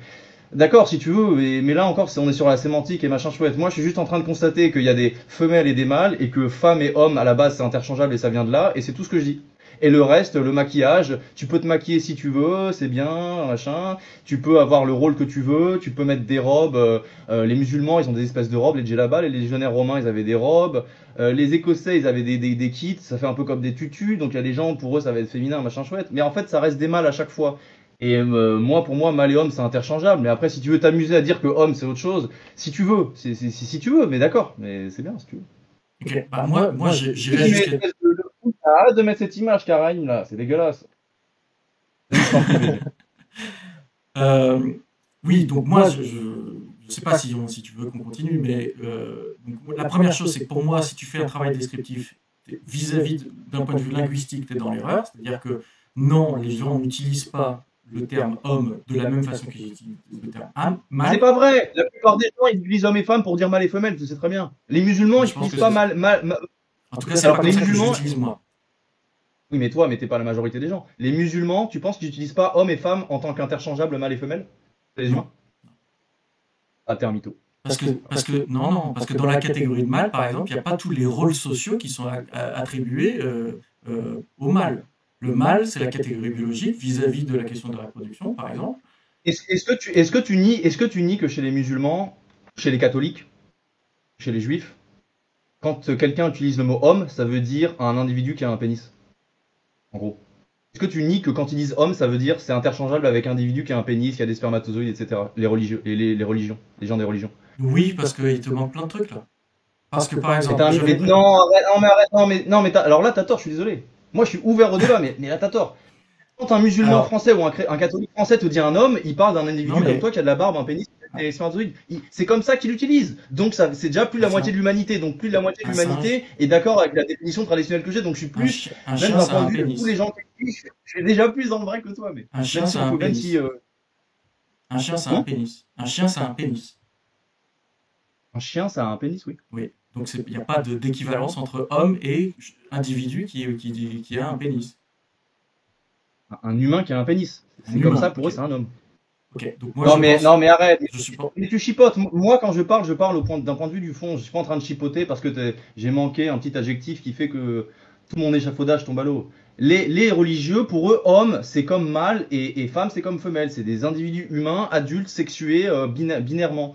D'accord, si tu veux, mais là encore, on est sur la sémantique et machin chouette. Moi, je suis juste en train de constater qu'il y a des femelles et des mâles et que femme et homme, à la base, c'est interchangeable et ça vient de là, et c'est tout ce que je dis. Et le reste, le maquillage, tu peux te maquiller si tu veux, c'est bien, machin. Tu peux avoir le rôle que tu veux, tu peux mettre des robes. Les musulmans, ils ont des espèces de robes, les djellabas, les légionnaires romains, ils avaient des robes. Les Écossais, ils avaient des kits, ça fait un peu comme des tutus, donc il y a des gens, pour eux, ça va être féminin, machin chouette. Mais en fait, ça reste des mâles à chaque fois. Et moi, pour moi, mâle et homme, c'est interchangeable. Mais après, si tu veux t'amuser à dire que homme, c'est autre chose, si tu veux, si tu veux, mais d'accord, mais c'est bien si tu veux. Ok, bah moi j'irais jusqu'à. Arrête de mettre cette image, Karine, là, c'est dégueulasse. Je t'en prie, BG. Oui, donc moi, je sais pas si tu veux qu'on continue, mais donc, la première chose, c'est que pour moi, si tu fais un travail descriptif vis-à-vis d'un point de vue linguistique, tu es dans l'erreur. C'est-à-dire que non, les gens n'utilisent pas le terme homme de la même façon qu'ils utilisent le terme âme, C'est mâle. pas vrai. La plupart des gens, ils utilisent hommes et femmes pour dire mâle et femelle, tu sais très bien. Les musulmans, ils Je pense utilisent que pas c'est. mâle. En tout cas, c'est Alors pas que comme les ça que je musulmans, l'utilise moi. oui, mais toi, mais t'es pas la majorité des gens. Les musulmans, tu penses qu'ils n'utilisent pas homme et femme en tant qu'interchangeable mâle et femelle? Les Non. humains? Ah, t'es un mytho. Non, parce que dans la catégorie de mâle, par exemple, il n'y a pas tous les rôles sociaux qui sont attribués au mâle. Le mâle, c'est la catégorie biologique vis-à-vis de la question de la reproduction, par exemple. Est-ce que tu nies que chez les musulmans, chez les catholiques, chez les juifs, quand quelqu'un utilise le mot homme, ça veut dire un individu qui a un pénis? En gros. Est-ce que tu nies que quand ils disent homme, ça veut dire c'est interchangeable avec individu qui a un pénis, qui a des spermatozoïdes, etc. Les religieux, les religions, les gens des religions. Oui, parce qu'il te manque plein de trucs là. Parce que par Mais, exemple, mais non, arrête, non, mais arrête, non, mais alors là, t'as tort, je suis désolé. Moi, je suis ouvert au débat, mais là, t'as tort. Quand un musulman Alors, français ou un catholique français te dit un homme, il parle d'un individu non comme mais toi qui a de la barbe, un pénis et des spermatozoïdes. C'est comme ça qu'il l'utilise. Donc, c'est déjà plus de la moitié de l'humanité. Donc, plus de la moitié de un l'humanité est d'accord avec la définition traditionnelle que j'ai. Donc, je suis plus, un même chien, d'un c'est point un de vue de tous pénis. les gens qui existent, je suis déjà plus dans le vrai que toi. Mais Un chien, même si c'est on un peut, même pénis. si. Un chien, c'est un pénis. Un chien, c'est un pénis. Un chien, ça a un pénis, oui. Oui. Donc il n'y a pas d'équivalence entre homme et individu qui a un pénis. Un humain qui a un pénis. Un C'est comme humain, ça, pour eux, ok. c'est un homme. Ok. Donc moi, Non je mais, pense. non mais arrête, Je suis pas. mais tu chipotes. Moi quand je parle d'un point de vue du fond. Je suis pas en train de chipoter parce que j'ai manqué un petit adjectif qui fait que tout mon échafaudage tombe à l'eau. Les religieux, pour eux, homme c'est comme mâle et femme c'est comme femelle. C'est des individus humains, adultes, sexués, binairement.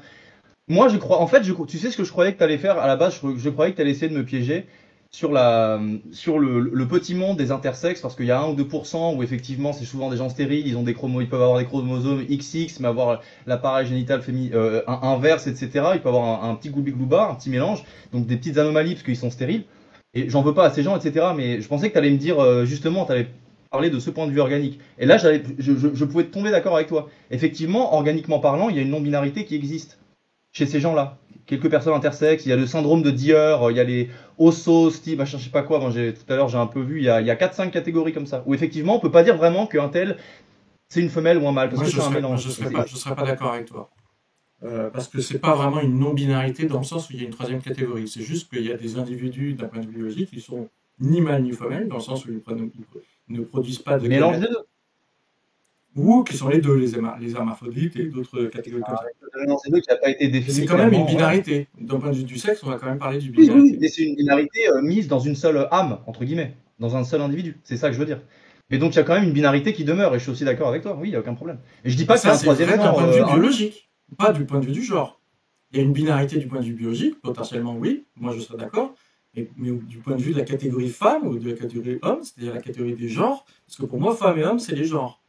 Moi je crois, en fait, tu sais ce que je croyais que tu allais faire à la base, je croyais que tu allais essayer de me piéger sur le petit monde des intersexes, parce qu'il y a 1 ou 2% où effectivement c'est souvent des gens stériles, ils peuvent avoir des chromosomes XX, mais avoir l'appareil génital inverse, etc. Ils peuvent avoir un petit gloubi-glouba, un petit mélange, donc des petites anomalies parce qu'ils sont stériles. Et j'en veux pas à ces gens, etc. Mais je pensais que tu allais me dire, justement, tu allais parler de ce point de vue organique. Et là, je pouvais tomber d'accord avec toi. Effectivement, organiquement parlant, il y a une non-binarité qui existe chez ces gens-là. Quelques personnes intersexes, il y a le syndrome de Dier, il y a les ossos, machin, je sais pas quoi. Moi, tout à l'heure, j'ai un peu vu, il y a 4-5 catégories comme ça. Où effectivement, on peut pas dire vraiment qu'un tel, c'est une femelle ou un mâle, parce Moi, que c'est un mélange. je serais pas d'accord avec toi. Parce que c'est pas vraiment une non-binarité dans le sens où il y a une troisième catégorie. C'est juste qu'il y a des individus d'un point de vue biologique qui sont ni mâles ni femelles, dans le sens où ils ne produisent pas de Mélange des gamètes, deux. ou qui sont les deux, les hermaphrodites et d'autres catégories comme ça. Le mélange des deux qui n'a pas été défini. C'est quand même une clairement, binarité. D'un point de vue du sexe, on va quand même parler du Oui, binarité. mais c'est une binarité mise dans une seule âme, entre guillemets, dans un seul individu. C'est ça que je veux dire. Mais donc il y a quand même une binarité qui demeure, et je suis aussi d'accord avec toi. Oui, il n'y a aucun problème. Et je dis pas qu'il y a un Ça, c'est troisième vrai d'un genre. point de vue biologique, pas du point de vue du genre. Il y a une binarité du point de vue biologique, potentiellement oui, moi je serais d'accord, mais du point de vue de la catégorie femme ou de la catégorie homme, c'est-à-dire la catégorie des genres, parce que pour moi, femme et homme, c'est les genres.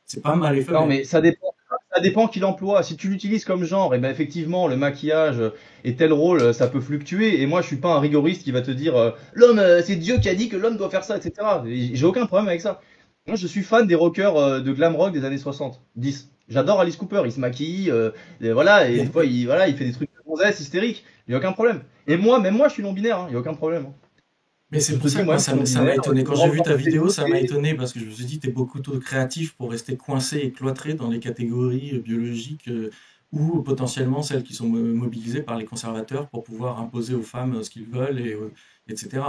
C'est pas mâle et femelle. Non, mais ça dépend qui l'emploie. Si tu l'utilises comme genre, et ben effectivement, le maquillage et tel rôle, ça peut fluctuer. Et moi, je suis pas un rigoriste qui va te dire l'homme, c'est Dieu qui a dit que l'homme doit faire ça, etc. Et j'ai aucun problème avec ça. Moi, je suis fan des rockers de glam rock des années 70. J'adore Alice Cooper. Il se maquille, et voilà, et des fois, il fait des trucs de gonzesse hystériques. Il y a aucun problème. Et moi, même moi, je suis non binaire. Hein, il y a aucun problème. Hein. Mais c'est pour ça que moi, ça m'a étonné. Quand j'ai vu ta vidéo, ça m'a étonné parce que je me suis dit, t'es beaucoup trop créatif pour rester coincé et cloîtré dans les catégories biologiques ou potentiellement celles qui sont mobilisées par les conservateurs pour pouvoir imposer aux femmes ce qu'ils veulent, etc.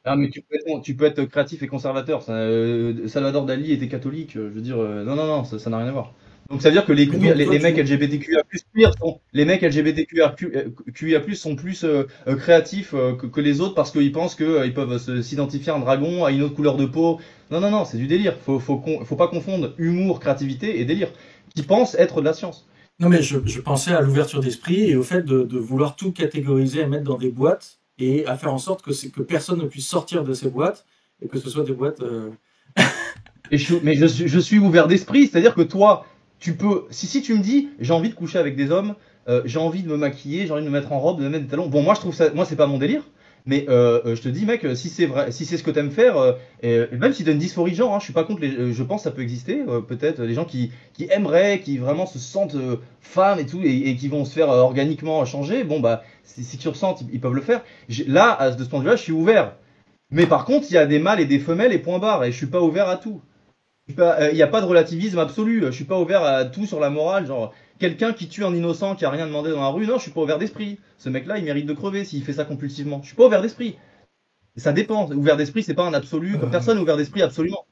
Ah, mais tu peux être créatif et conservateur. Salvador Dali était catholique. Je veux dire, non, ça n'a rien à voir. Donc ça veut dire que les, Mais queer- donc, toi, les mecs tu. LGBTQIA+ queer les mecs LGBTQIA+ sont plus créatifs que les autres parce qu'ils pensent qu'ils peuvent s'identifier à un dragon, à une autre couleur de peau. Non, non, non, c'est du délire. Faut pas confondre humour, créativité et délire. Qui pensent être de la science. Non, mais je pensais à l'ouverture d'esprit et au fait de vouloir tout catégoriser et mettre dans des boîtes et à faire en sorte que personne ne puisse sortir de ces boîtes et que ce soit des boîtes. Mais je suis ouvert d'esprit, c'est-à-dire que toi, tu peux. Si tu me dis, j'ai envie de coucher avec des hommes, j'ai envie de me maquiller, j'ai envie de me mettre en robe, de me mettre des talons. Bon, moi, je trouve ça. Moi, c'est pas mon délire. Mais je te dis, mec, si c'est vrai, si c'est ce que t'aimes faire, et même si t'as une dysphorie de genre, hein, je suis pas contre je pense que ça peut exister, peut-être, des gens qui aimeraient, qui vraiment se sentent femmes et tout, et qui vont se faire organiquement changer. Bon, bah, si tu ressens, ils peuvent le faire. Là, de ce point de vue-là, je suis ouvert. Mais par contre, il y a des mâles et des femelles et point barre, et je suis pas ouvert à tout. Il n'y a pas de relativisme absolu. Je suis pas ouvert à tout sur la morale. Genre, quelqu'un qui tue un innocent qui a rien demandé dans la rue, non, je suis pas ouvert d'esprit. Ce mec-là, il mérite de crever s'il fait ça compulsivement. Je suis pas ouvert d'esprit. Ça dépend. Ouvert d'esprit, c'est pas un absolu. euh, Personne n'est ouvert d'esprit absolument.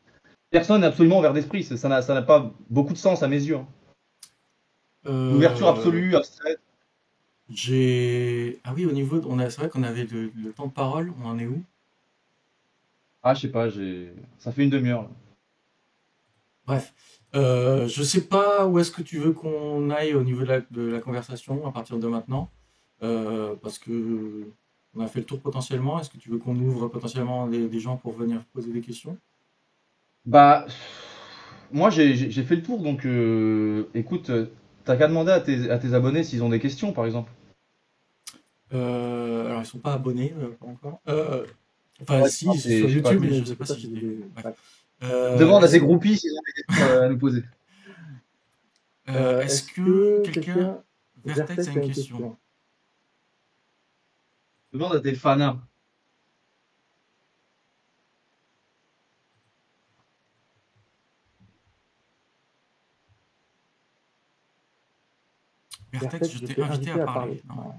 Personne n'est absolument ouvert d'esprit. Ça n'a pas beaucoup de sens à mes yeux, hein. L'ouverture euh, absolue, abstraite. Ah oui, au niveau. C'est vrai qu'on avait le temps de parole, on en est où? Ah, je sais pas. Ça fait une demi-heure, là. Bref. Je sais pas où est-ce que tu veux qu'on aille au niveau de la conversation à partir de maintenant. Parce que on a fait le tour potentiellement. Est-ce que tu veux qu'on ouvre potentiellement des gens pour venir poser des questions? Bah, moi, j'ai fait le tour. Donc, écoute, t'as qu'à demander à tes abonnés s'ils ont des questions, par exemple. Alors, ils sont pas abonnés, pas encore. Enfin, Ouais, si, c'est je sur sais pas. YouTube, mais je sais pas si j'ai des. Bref. Demande à tes Est-ce groupies s'ils ont des questions à nous poser. est-ce que quelqu'un. Vertex a une question. Demande à tes fans. Vertex, je t'ai invité à parler. Non.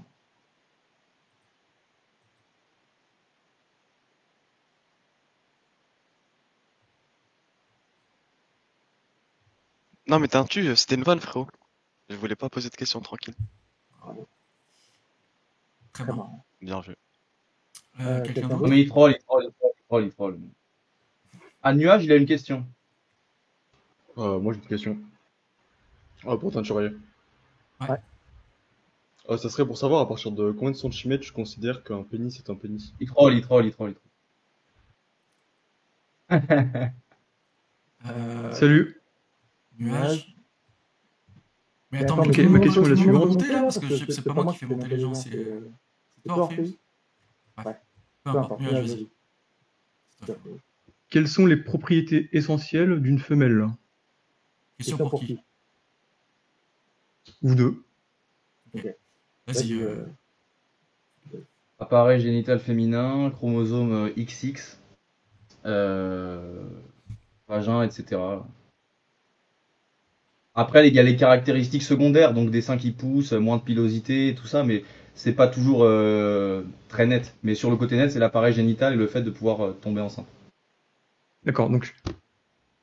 Non, mais c'était une vanne, frérot. Je voulais pas poser de questions tranquille. Bravo. Très marrant. Bien joué. Quelqu'un Non, d'autre? mais il troll. Ah, Nuage, il a une question. Moi j'ai une question. Pour Teinturia. Ouais. Ça serait pour savoir à partir de combien de centimètres tu considères qu'un pénis est un pénis? Il troll. Salut. Nuage. Mais attends, Ok, ma question est la suivante. remonter là, parce que c'est pas moi qui fais monter les gens, c'est toi, Orpheus. Bref. Peu importe, Nuage, vas-y. C'est toi. Quelles sont les propriétés essentielles d'une femelle? Question pour qui? Vous deux. Vas-y. Appareil génital féminin, chromosome XX, vagin, etc. Après, il y a les caractéristiques secondaires, donc des seins qui poussent, moins de pilosité, tout ça, mais c'est pas toujours très net. Mais sur le côté net, c'est l'appareil génital et le fait de pouvoir tomber enceinte. D'accord, donc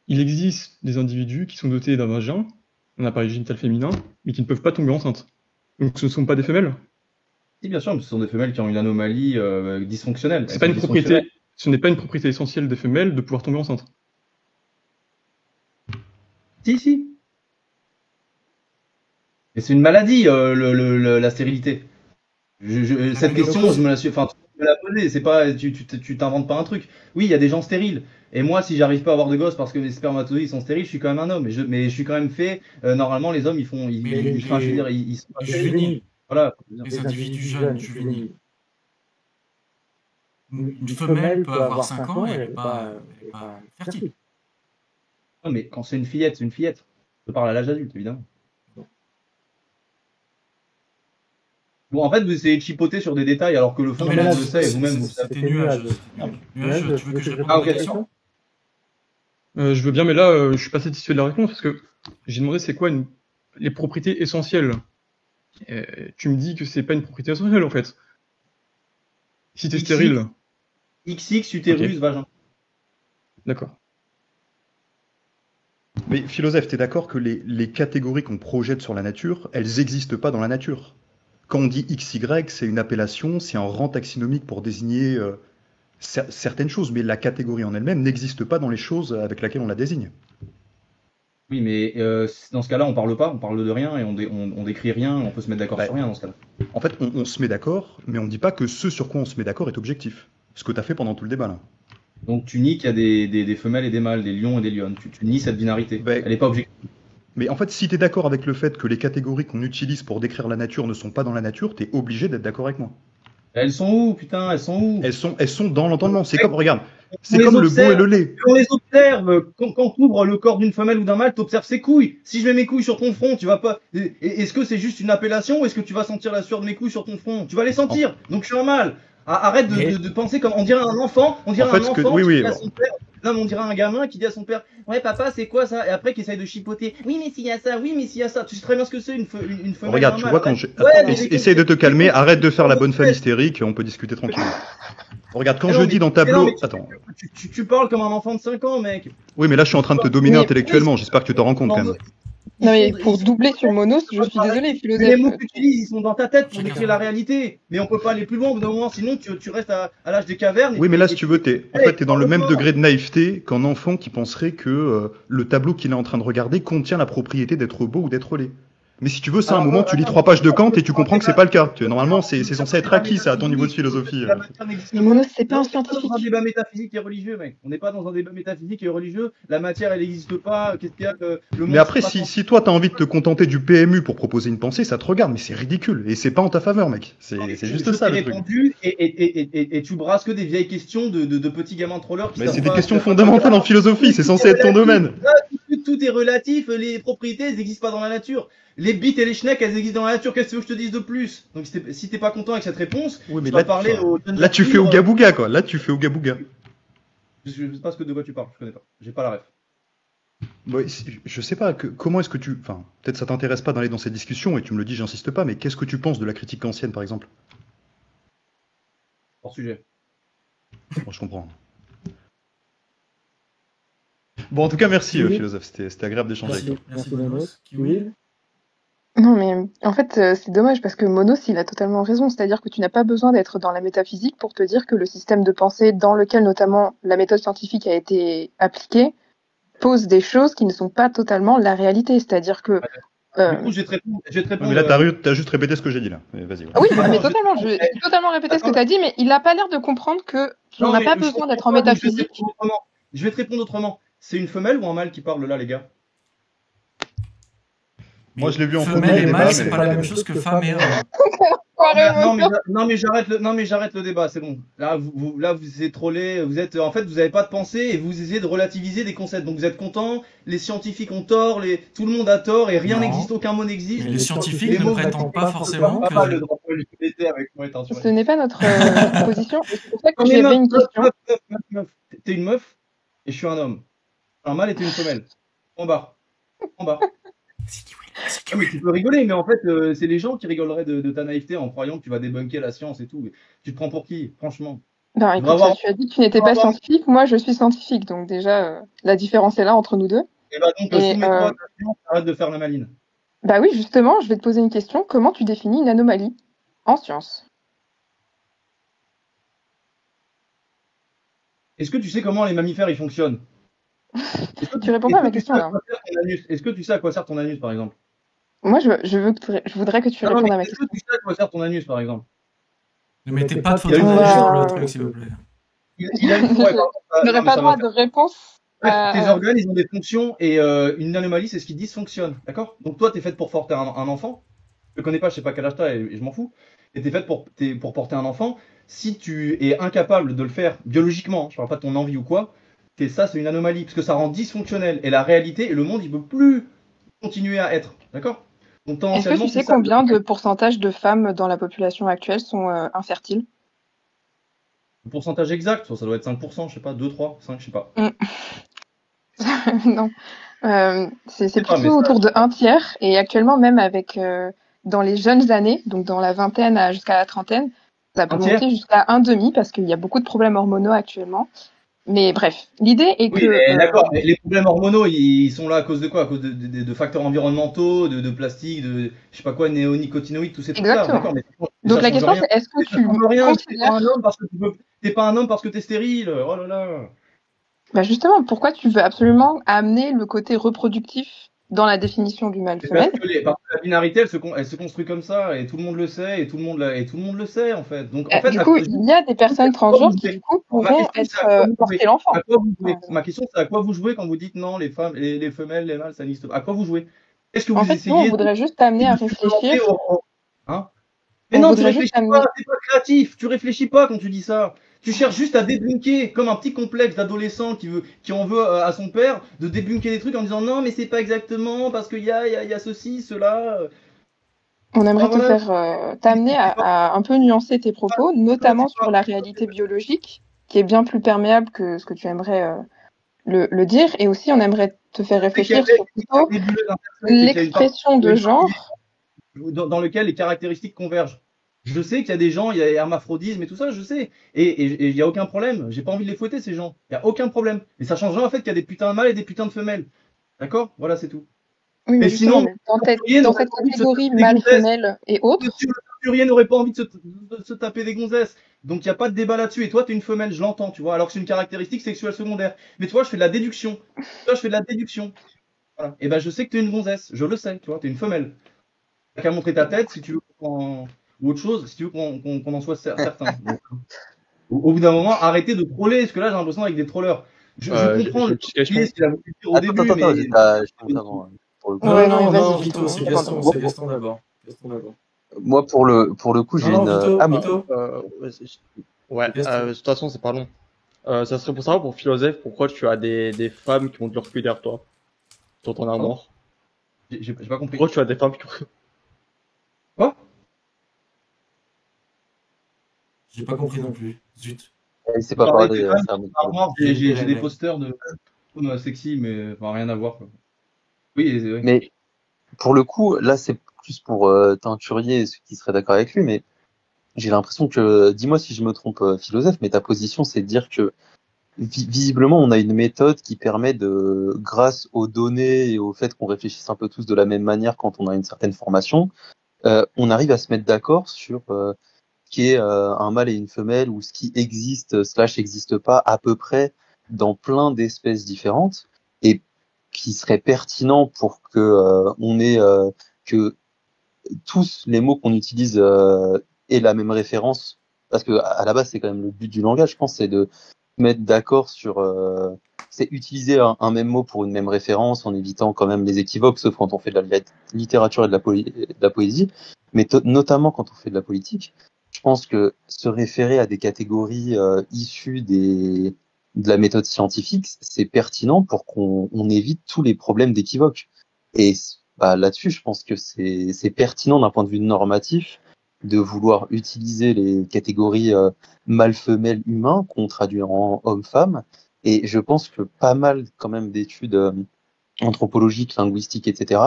il existe des individus qui sont dotés d'un vagin, un appareil génital féminin, mais qui ne peuvent pas tomber enceinte. Donc ce ne sont pas des femelles? Si, bien sûr, mais ce sont des femelles qui ont une anomalie dysfonctionnelle. C'est pas une propriété, ce n'est pas une propriété essentielle des femelles de pouvoir tomber enceinte. Si. Et c'est une maladie, la stérilité. Cette question, je me la suis, enfin, tu me l'as posée. C'est pas, tu t'inventes pas un truc. Oui, il y a des gens stériles. Et moi, si j'arrive pas à avoir de gosses parce que mes spermatozoïdes sont stériles, je suis quand même un homme. Mais je suis quand même fait. Normalement, les hommes, enfin, je veux dire, ils sont Les juvéniles. Voilà. Les individus jeunes, juvéniles. Une femelle peut avoir 5 ans et elle n'est pas fertile. Non, mais quand c'est une fillette, c'est une fillette. Je parle à l'âge adulte, évidemment. Bon, en fait, vous essayez de chipoter sur des détails alors que le fond, Non, tout mais le là, monde le sait et vous-même, vous le savez. c'était Nuage. Nuage, tu veux que je réponde Ah, à ok, ta question? Je veux bien, mais là, je suis pas satisfait de la réponse parce que j'ai demandé c'est quoi les propriétés essentielles. Tu me dis que c'est pas une propriété essentielle en fait. Si t'es stérile. XX, utérus, Ok. vagin. D'accord. Mais philosophe, t'es d'accord que les catégories qu'on projette sur la nature, elles n'existent pas dans la nature. Quand on dit XY, c'est une appellation, c'est un rang taxinomique pour désigner certaines choses, mais la catégorie en elle-même n'existe pas dans les choses avec lesquelles on la désigne. Oui, mais dans ce cas-là, on parle de rien et on décrit rien, on peut se mettre d'accord sur rien dans ce cas-là. En fait, on se met d'accord, mais on ne dit pas que ce sur quoi on se met d'accord est objectif. Ce que tu as fait pendant tout le débat là. Donc tu nies qu'il y a des femelles et des mâles, des lions et des lionnes. Tu nies cette binarité. Elle n'est pas objective. Mais en fait, si tu es d'accord avec le fait que les catégories qu'on utilise pour décrire la nature ne sont pas dans la nature, tu es obligé d'être d'accord avec moi. Elles sont où, putain? Elles sont où? Elles sont dans l'entendement. C'est comme, regarde, c'est comme le beau et le lait. On les observe. Quand tu ouvres le corps d'une femelle ou d'un mâle, tu observes ses couilles. Si je mets mes couilles sur ton front, tu vas pas. Est-ce que c'est juste une appellation ou est-ce que tu vas sentir la sueur de mes couilles sur ton front? Tu vas les sentir. Donc je suis un mâle. Arrête de penser comme on dirait un enfant. On dirait un enfant qui dit à son père. Non, mais on dirait un gamin qui dit à son père, ouais papa c'est quoi ça? Et après qui essaye de chipoter, oui mais s'il y a ça, oui mais s'il y a ça. Tu sais très bien ce que c'est une femelle. Regarde, tu vois quand essaye de te calmer, arrête de faire la bonne femme hystérique, on peut discuter tranquillement. Regarde, quand je dis dans tableau... Attends. Tu parles comme un enfant de 5 ans, mec. Oui, mais là je suis en train de te dominer intellectuellement, j'espère que tu t'en rends compte quand même. Non mais pour doubler sur Monos, je suis désolé, philosophe. Les mots que tu utilises, ils sont dans ta tête pour décrire la réalité. Mais on peut pas aller plus loin au bout d'un moment, sinon tu restes à l'âge des cavernes. Oui, mais là, si tu veux, t'es dans le même degré de naïveté qu'un enfant qui penserait que le tableau qu'il est en train de regarder contient la propriété d'être beau ou d'être laid. Mais si tu veux, ça, à un moment, tu lis 3 pages de Kant et tu comprends que c'est pas le cas. Normalement, c'est censé être acquis, ça, à ton niveau de philosophie. Mais Monos, c'est pas un scientifique. On n'est pas dans un débat métaphysique et religieux, mec. On n'est pas dans un débat métaphysique et religieux. La matière, elle n'existe pas. Qu'est-ce qu'il y a que le monde? Mais après, si toi, t'as envie de te contenter du PMU pour proposer une pensée, ça te regarde. Mais c'est ridicule. Et c'est pas en ta faveur, mec. C'est juste ça, le truc. Et tu brasses que des vieilles questions de petits gamins trollers. Mais c'est des questions fondamentales en philosophie. C'est censé être ton domaine. Tout est relatif. Les propriétés, elles n'existent pas dans la nature. Les bites et les schnecks, elles existent dans la nature. Qu'est-ce que je te dise de plus? Donc si t'es pas content avec cette réponse, oui, mais tu vas parler au... Là, tu fais au gabouga, quoi. Là, tu fais au gabouga. Je sais pas de quoi tu parles. Je connais pas. J'ai pas la ref. Ouais, je sais pas. Comment est-ce que tu... Enfin, peut-être ça t'intéresse pas d'aller dans cette discussion et tu me le dis, j'insiste pas. Mais qu'est-ce que tu penses de la critique kantienne, par exemple? Hors sujet. Bon, je comprends. Bon, en tout cas, merci, philosophe. C'était agréable d'échanger avec toi. Merci, Monos. Kiwi. Non mais en fait c'est dommage parce que Monos il a totalement raison, c'est-à-dire que tu n'as pas besoin d'être dans la métaphysique pour te dire que le système de pensée dans lequel notamment la méthode scientifique a été appliquée pose des choses qui ne sont pas totalement la réalité, c'est-à-dire que... Du coup, je vais te répondre. Mais là, t'as juste répété ce que j'ai dit, là. Vas-y. Oui, mais totalement, j'ai totalement répété ce que t'as dit, mais il a pas l'air de comprendre que on n'a pas besoin d'être en métaphysique. Je vais te répondre autrement. C'est une femelle ou un mâle qui parle là, les gars? Moi, je l'ai vu en femelle et mâle, c'est pas la même chose que femme et homme. Non mais j'arrête le débat, c'est bon. Là vous êtes trollé, vous avez pas de pensée et vous essayez de relativiser des concepts. Donc vous êtes content, les scientifiques ont tort, tout le monde a tort et rien n'existe, aucun mot n'existe. Les scientifiques ne prétendent pas forcément que... Ce n'est pas notre position, et c'est pour ça que j'avais une question. T'es une meuf et je suis un homme. Un mâle et t'es une femelle. En bas. Ah oui, tu peux rigoler, mais en fait, c'est les gens qui rigoleraient de ta naïveté en croyant que tu vas débunker la science et tout. Tu te prends pour qui, franchement? Ben, écoute, tu as dit que tu n'étais pas scientifique, moi je suis scientifique, donc déjà, la différence est là entre nous deux. Et bah donc, soumets-toi à ta science, arrête de faire la maline. Bah oui, justement, je vais te poser une question. Comment tu définis une anomalie en science? Est-ce que tu sais comment les mammifères ils fonctionnent? Tu réponds pas à ma question là. Est-ce que tu sais à quoi sert ton anus, par exemple? Moi, je voudrais que tu répondes à ma question. Est-ce que tu sais à quoi sert ton anus, par exemple? Ne mettez pas de photo sur le truc, s'il vous plaît. Je n'aurais pas droit de réponse. Tes organes, ils ont des fonctions et une anomalie, c'est ce qui dysfonctionne. D'accord? Donc toi, t'es faite pour porter un enfant. Je le connais pas, je sais pas quel âge t'as et je m'en fous. Et t'es faite pour porter un enfant. Si tu es incapable de le faire biologiquement, je parle pas de ton envie ou quoi, ça c'est une anomalie parce que ça rend dysfonctionnel. Et la réalité et le monde, il peut plus continuer à être. D'accord? Est-ce que tu sais combien de pourcentage de femmes dans la population actuelle sont infertiles? Le pourcentage exact, ça doit être 5%, je sais pas, 2, 3, 5, je sais pas. Non. C'est plutôt autour de 1/3. Et actuellement, même avec dans les jeunes années, donc dans la vingtaine jusqu'à la trentaine, ça peut monter jusqu'à 1/2 parce qu'il y a beaucoup de problèmes hormonaux actuellement. Mais bref, l'idée est Oui, que mais d'accord, mais les problèmes hormonaux, ils sont là à cause de quoi? À cause de facteurs environnementaux, de plastique, de je sais pas quoi, néonicotinoïdes, tous ces trucs-là. exactement. D'accord, mais Donc ça la change question rien. c'est est-ce que Mais ça tu change rien. T'es pas considères un homme parce que t'es pas un homme parce que t'es stérile. Oh là là. bah justement pourquoi tu veux absolument amener le côté reproductif dans la définition du C'est mâle-femelle? parce que la binarité, elle se construit comme ça, et tout le monde le sait, et tout le monde le sait, en fait. Donc, en fait, Du coup, il y a des personnes transgenres qui, du coup, ma pourront question, c'est à quoi être vous jouez? porter l'enfant. À quoi vous jouez? Par exemple. Ma question, c'est à quoi vous jouez quand vous dites non, les femmes, les femelles, les mâles, ça n'existe pas. À quoi vous jouez? Est-ce que En vous fait, nous, on essayez voudrait juste t'amener à de supplémenter réfléchir. hein? Mais On non, tu voudrait juste réfléchis t'amener. pas, t'es pas créatif, tu réfléchis pas quand tu dis ça. Tu cherches juste à débunker, comme un petit complexe d'adolescent qui en veut à son père, de débunker des trucs en disant non, mais c'est pas exactement, parce qu'il y a ceci, cela. On aimerait te voilà. faire t'amener à un peu nuancer tes propos, notamment sur la réalité biologique, qui est bien plus perméable que ce que tu aimerais le dire. Et aussi, on aimerait te faire réfléchir sur plutôt l'expression de genre. Dans lequel les caractéristiques convergent. Je sais qu'il y a des gens, il y a hermaphrodisme et tout ça, je sais. Et il n'y a aucun problème. J'ai pas envie de les fouetter, ces gens. Il n'y a aucun problème. Mais ça change rien en fait qu'il y a des putins de mâles et des putains de femelles. D'accord? Voilà, c'est tout. Oui, mais sinon, dans cette catégorie mâle-femelle et autres. Monsieur Le Couturier n'aurait pas envie de se taper des gonzesses. Donc il n'y a pas de débat là-dessus. Et toi, tu es une femelle, je l'entends, tu vois, alors que c'est une caractéristique sexuelle secondaire. Mais tu vois, je fais de la déduction. Voilà. Et ben je sais que tu es une gonzesse, je le sais, tu vois, tu es une femelle. T'as qu'à montrer ta tête si tu veux ou autre chose, si tu veux qu'on en soit certain. Donc, au bout d'un moment, arrêtez de troller, parce que là j'ai l'impression avec des trollers. Je comprends le ce qu'il a voulu dire au début, mais. Non, Vito, c'est Gaston d'abord. Moi, pour le coup, j'ai une. Vito. Ouais, de toute façon, c'est pas long. Ça serait pour savoir, pour Philosophe, pourquoi tu as des femmes qui vont te le reculer derrière toi, sur ton armoire. J'ai pas compris. Pourquoi tu as des femmes qui... Quoi? J'ai pas compris non plus. Zut. Il s'est pas parlé. J'ai des posters de femmes sexy, mais enfin, rien à voir. Quoi. Oui. Mais pour le coup, là, c'est plus pour Teinturier et ceux qui seraient d'accord avec lui, mais j'ai l'impression que, dis-moi si je me trompe, Philosophe, mais ta position, c'est de dire que visiblement, on a une méthode qui permet de, grâce aux données et au fait qu'on réfléchisse un peu tous de la même manière quand on a une certaine formation, on arrive à se mettre d'accord sur ce qui est un mâle et une femelle ou ce qui existe / existe pas à peu près dans plein d'espèces différentes et qui serait pertinent pour que on ait que tous les mots qu'on utilise aient la même référence, parce que à la base c'est quand même le but du langage, je pense, c'est de mettre d'accord sur c'est utiliser un même mot pour une même référence en évitant quand même les équivoques, sauf quand on fait de la littérature et de la poésie, mais notamment quand on fait de la politique. Je pense que se référer à des catégories issues de la méthode scientifique, c'est pertinent pour qu'on évite tous les problèmes d'équivoque. Et là-dessus, je pense que c'est pertinent d'un point de vue normatif de vouloir utiliser les catégories mâle-femelle humain qu'on traduit en homme-femme. Et je pense que pas mal quand même d'études anthropologiques, linguistiques, etc.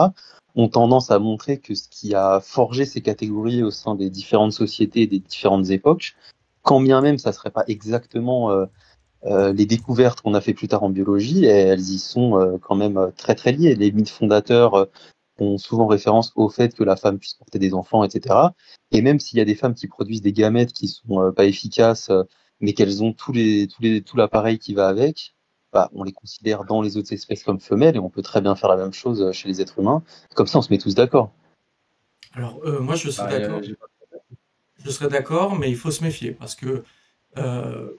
ont tendance à montrer que ce qui a forgé ces catégories au sein des différentes sociétés et des différentes époques, quand bien même ça serait pas exactement les découvertes qu'on a fait plus tard en biologie, elles y sont quand même très très liées. Les mythes fondateurs font souvent référence au fait que la femme puisse porter des enfants, etc. Et même s'il y a des femmes qui produisent des gamètes qui sont pas efficaces, mais qu'elles ont tout l'appareil qui va avec, on les considère dans les autres espèces comme femelles et on peut très bien faire la même chose chez les êtres humains. Comme ça, on se met tous d'accord. Alors, moi, je serais d'accord. Je serais d'accord, mais il faut se méfier parce que t'as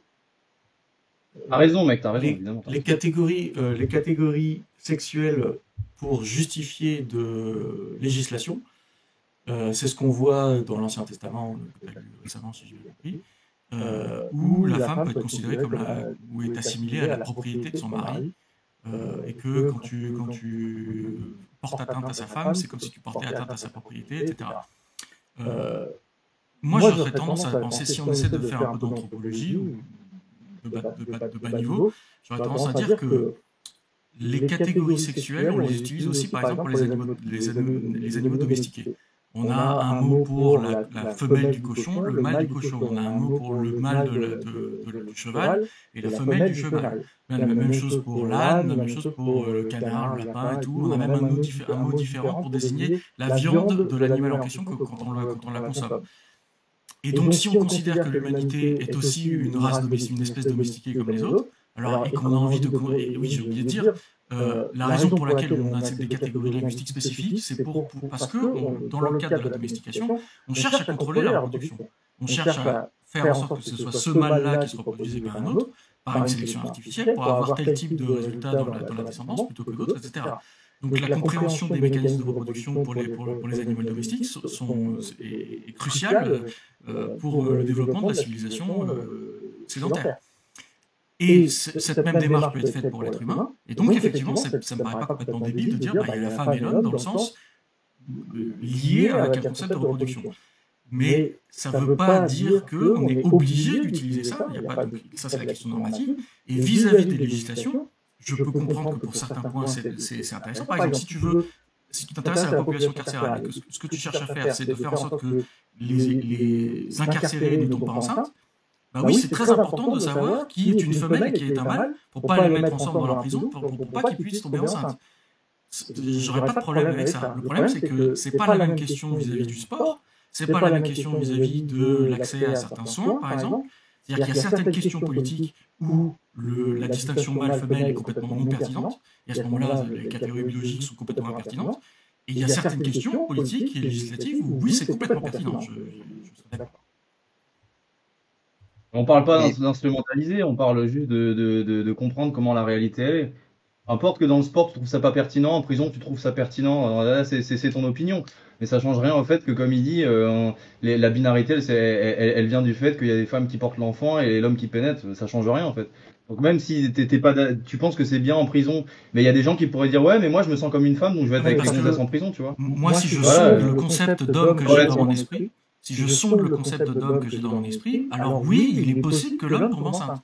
raison, mec, t'as raison, évidemment. Les catégories sexuelles pour justifier de législation, c'est ce qu'on voit dans l'Ancien Testament, récemment, si j'ai bien compris, où la femme peut être considérée comme ou est assimilée à la propriété de son mari, et que quand tu portes atteinte à sa femme, c'est comme si tu portais atteinte à sa propriété, etc. Moi, j'aurais tendance à penser, si on essaie de faire un peu d'anthropologie, ou de bas niveau, j'aurais tendance à dire que les catégories sexuelles, on les utilise aussi, par exemple, pour les animaux domestiqués. on a un mot pour la femelle du cochon, le mâle du cochon. On a un mot pour le mâle du cheval et la femelle du cheval. La même chose pour l'âne, la même chose pour le canard, le lapin et tout. On a même un mot différent pour désigner la viande de l'animal en question quand on la consomme. Et donc, si on considère que l'humanité est aussi une race une espèce domestiquée comme les autres, alors, et qu'on a envie de... Et oui, j'ai oublié de dire, la raison pour laquelle on a des catégories linguistiques spécifiques, c'est parce que, dans le cadre de la domestication, on cherche à contrôler la reproduction. On cherche à faire en sorte que ce soit ce mâle-là qui se reproduise par un autre, par une sélection artificielle, pour avoir tel type de résultat dans la descendance plutôt que d'autres, etc. Donc la compréhension des mécanismes de reproduction pour les animaux domestiques est cruciale pour le développement de la civilisation sédentaire. Et cette même démarche peut être faite pour l'être humain. Et donc effectivement, ça ne me paraît pas complètement débile de dire il y a la femme et l'homme dans le sens lié avec un concept de reproduction. Mais ça ne veut pas dire qu'on est obligé d'utiliser ça. Ça, c'est la question normative. Et vis-à-vis des législations, je peux comprendre que pour certains points, c'est intéressant. Par exemple, si tu t'intéresses à la population carcérale, et que ce que tu cherches à faire, c'est de faire en sorte que les incarcérés ne tombent pas enceintes, bah oui, c'est très important de savoir qui est une femelle et qui est un mâle, pour ne pas les mettre ensemble dans la prison, pour pas qu'ils puissent tomber enceintes. J'aurais pas de problème avec ça. Le problème, c'est que c'est pas la même question vis-à-vis du sport, c'est pas la même question vis-à-vis de l'accès à certains soins, par exemple. C'est-à-dire qu'il y a certaines questions politiques où la distinction mâle-femelle est complètement non pertinente, et à ce moment-là, les catégories biologiques sont complètement impertinentes. Et il y a certaines questions politiques et législatives où oui, c'est complètement pertinent. Je serais d'accord. On parle pas d'instrumentaliser, on parle juste de comprendre comment la réalité est. Importe que dans le sport, tu trouves ça pas pertinent, en prison, tu trouves ça pertinent. Alors là, c'est ton opinion. Mais ça change rien au fait que, comme il dit, la binarité, elle vient du fait qu'il y a des femmes qui portent l'enfant et l'homme qui pénètre. Ça change rien, en fait. Donc même si tu penses que c'est bien en prison, mais il y a des gens qui pourraient dire ouais, mais moi je me sens comme une femme, donc je vais être avec les gonzesses en prison, tu vois. Moi, si je sonde le concept d'homme que j'ai dans mon esprit, si je sonde le concept d'homme que j'ai dans mon esprit, alors oui, il est possible que l'homme tombe enceinte.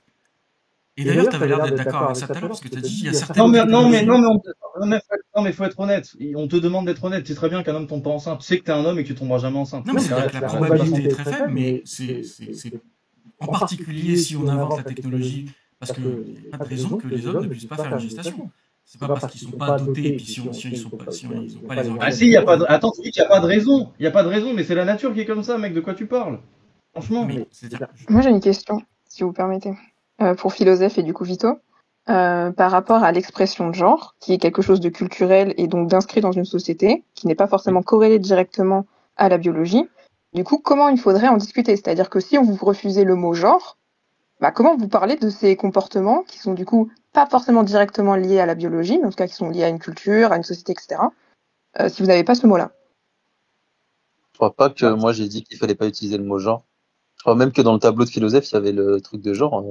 Et d'ailleurs, tu avais l'air d'être d'accord avec ça tout à l'heure, parce que tu as dit il y a certaines... Non, mais faut être honnête. On te demande d'être honnête. Tu sais très bien qu'un homme tombe pas enceinte. Tu sais que t'es un homme et que tu tomberas jamais enceinte. Non, mais c'est-à-dire que la probabilité est très faible, mais c'est en particulier si on invente la technologie, parce qu'il n'y a pas de raison que les hommes ne puissent pas faire une gestation. C'est pas parce qu'ils sont pas dotés, et puis si ils sont pas les organes... Ah si, il y a pas de... Attends, tu dis qu'il n'y a pas de raison. Il n'y a pas de raison, mais c'est la nature qui est comme ça, mec. De quoi tu parles? Franchement. Moi, j'ai une question, si vous permettez. Pour Philosophe et du coup Vito, par rapport à l'expression de genre, qui est quelque chose de culturel et donc d'inscrit dans une société, qui n'est pas forcément corrélé directement à la biologie. Du coup, comment il faudrait en discuter? C'est-à-dire que si on vous refusez le mot genre, bah, comment vous parlez de ces comportements qui sont du coup pas forcément directement liés à la biologie, mais en tout cas qui sont liés à une culture, à une société, etc. Si vous n'avez pas ce mot-là. Je crois pas que moi j'ai dit qu'il fallait pas utiliser le mot genre. Je crois même que dans le tableau de Philosophe, il y avait le truc de genre.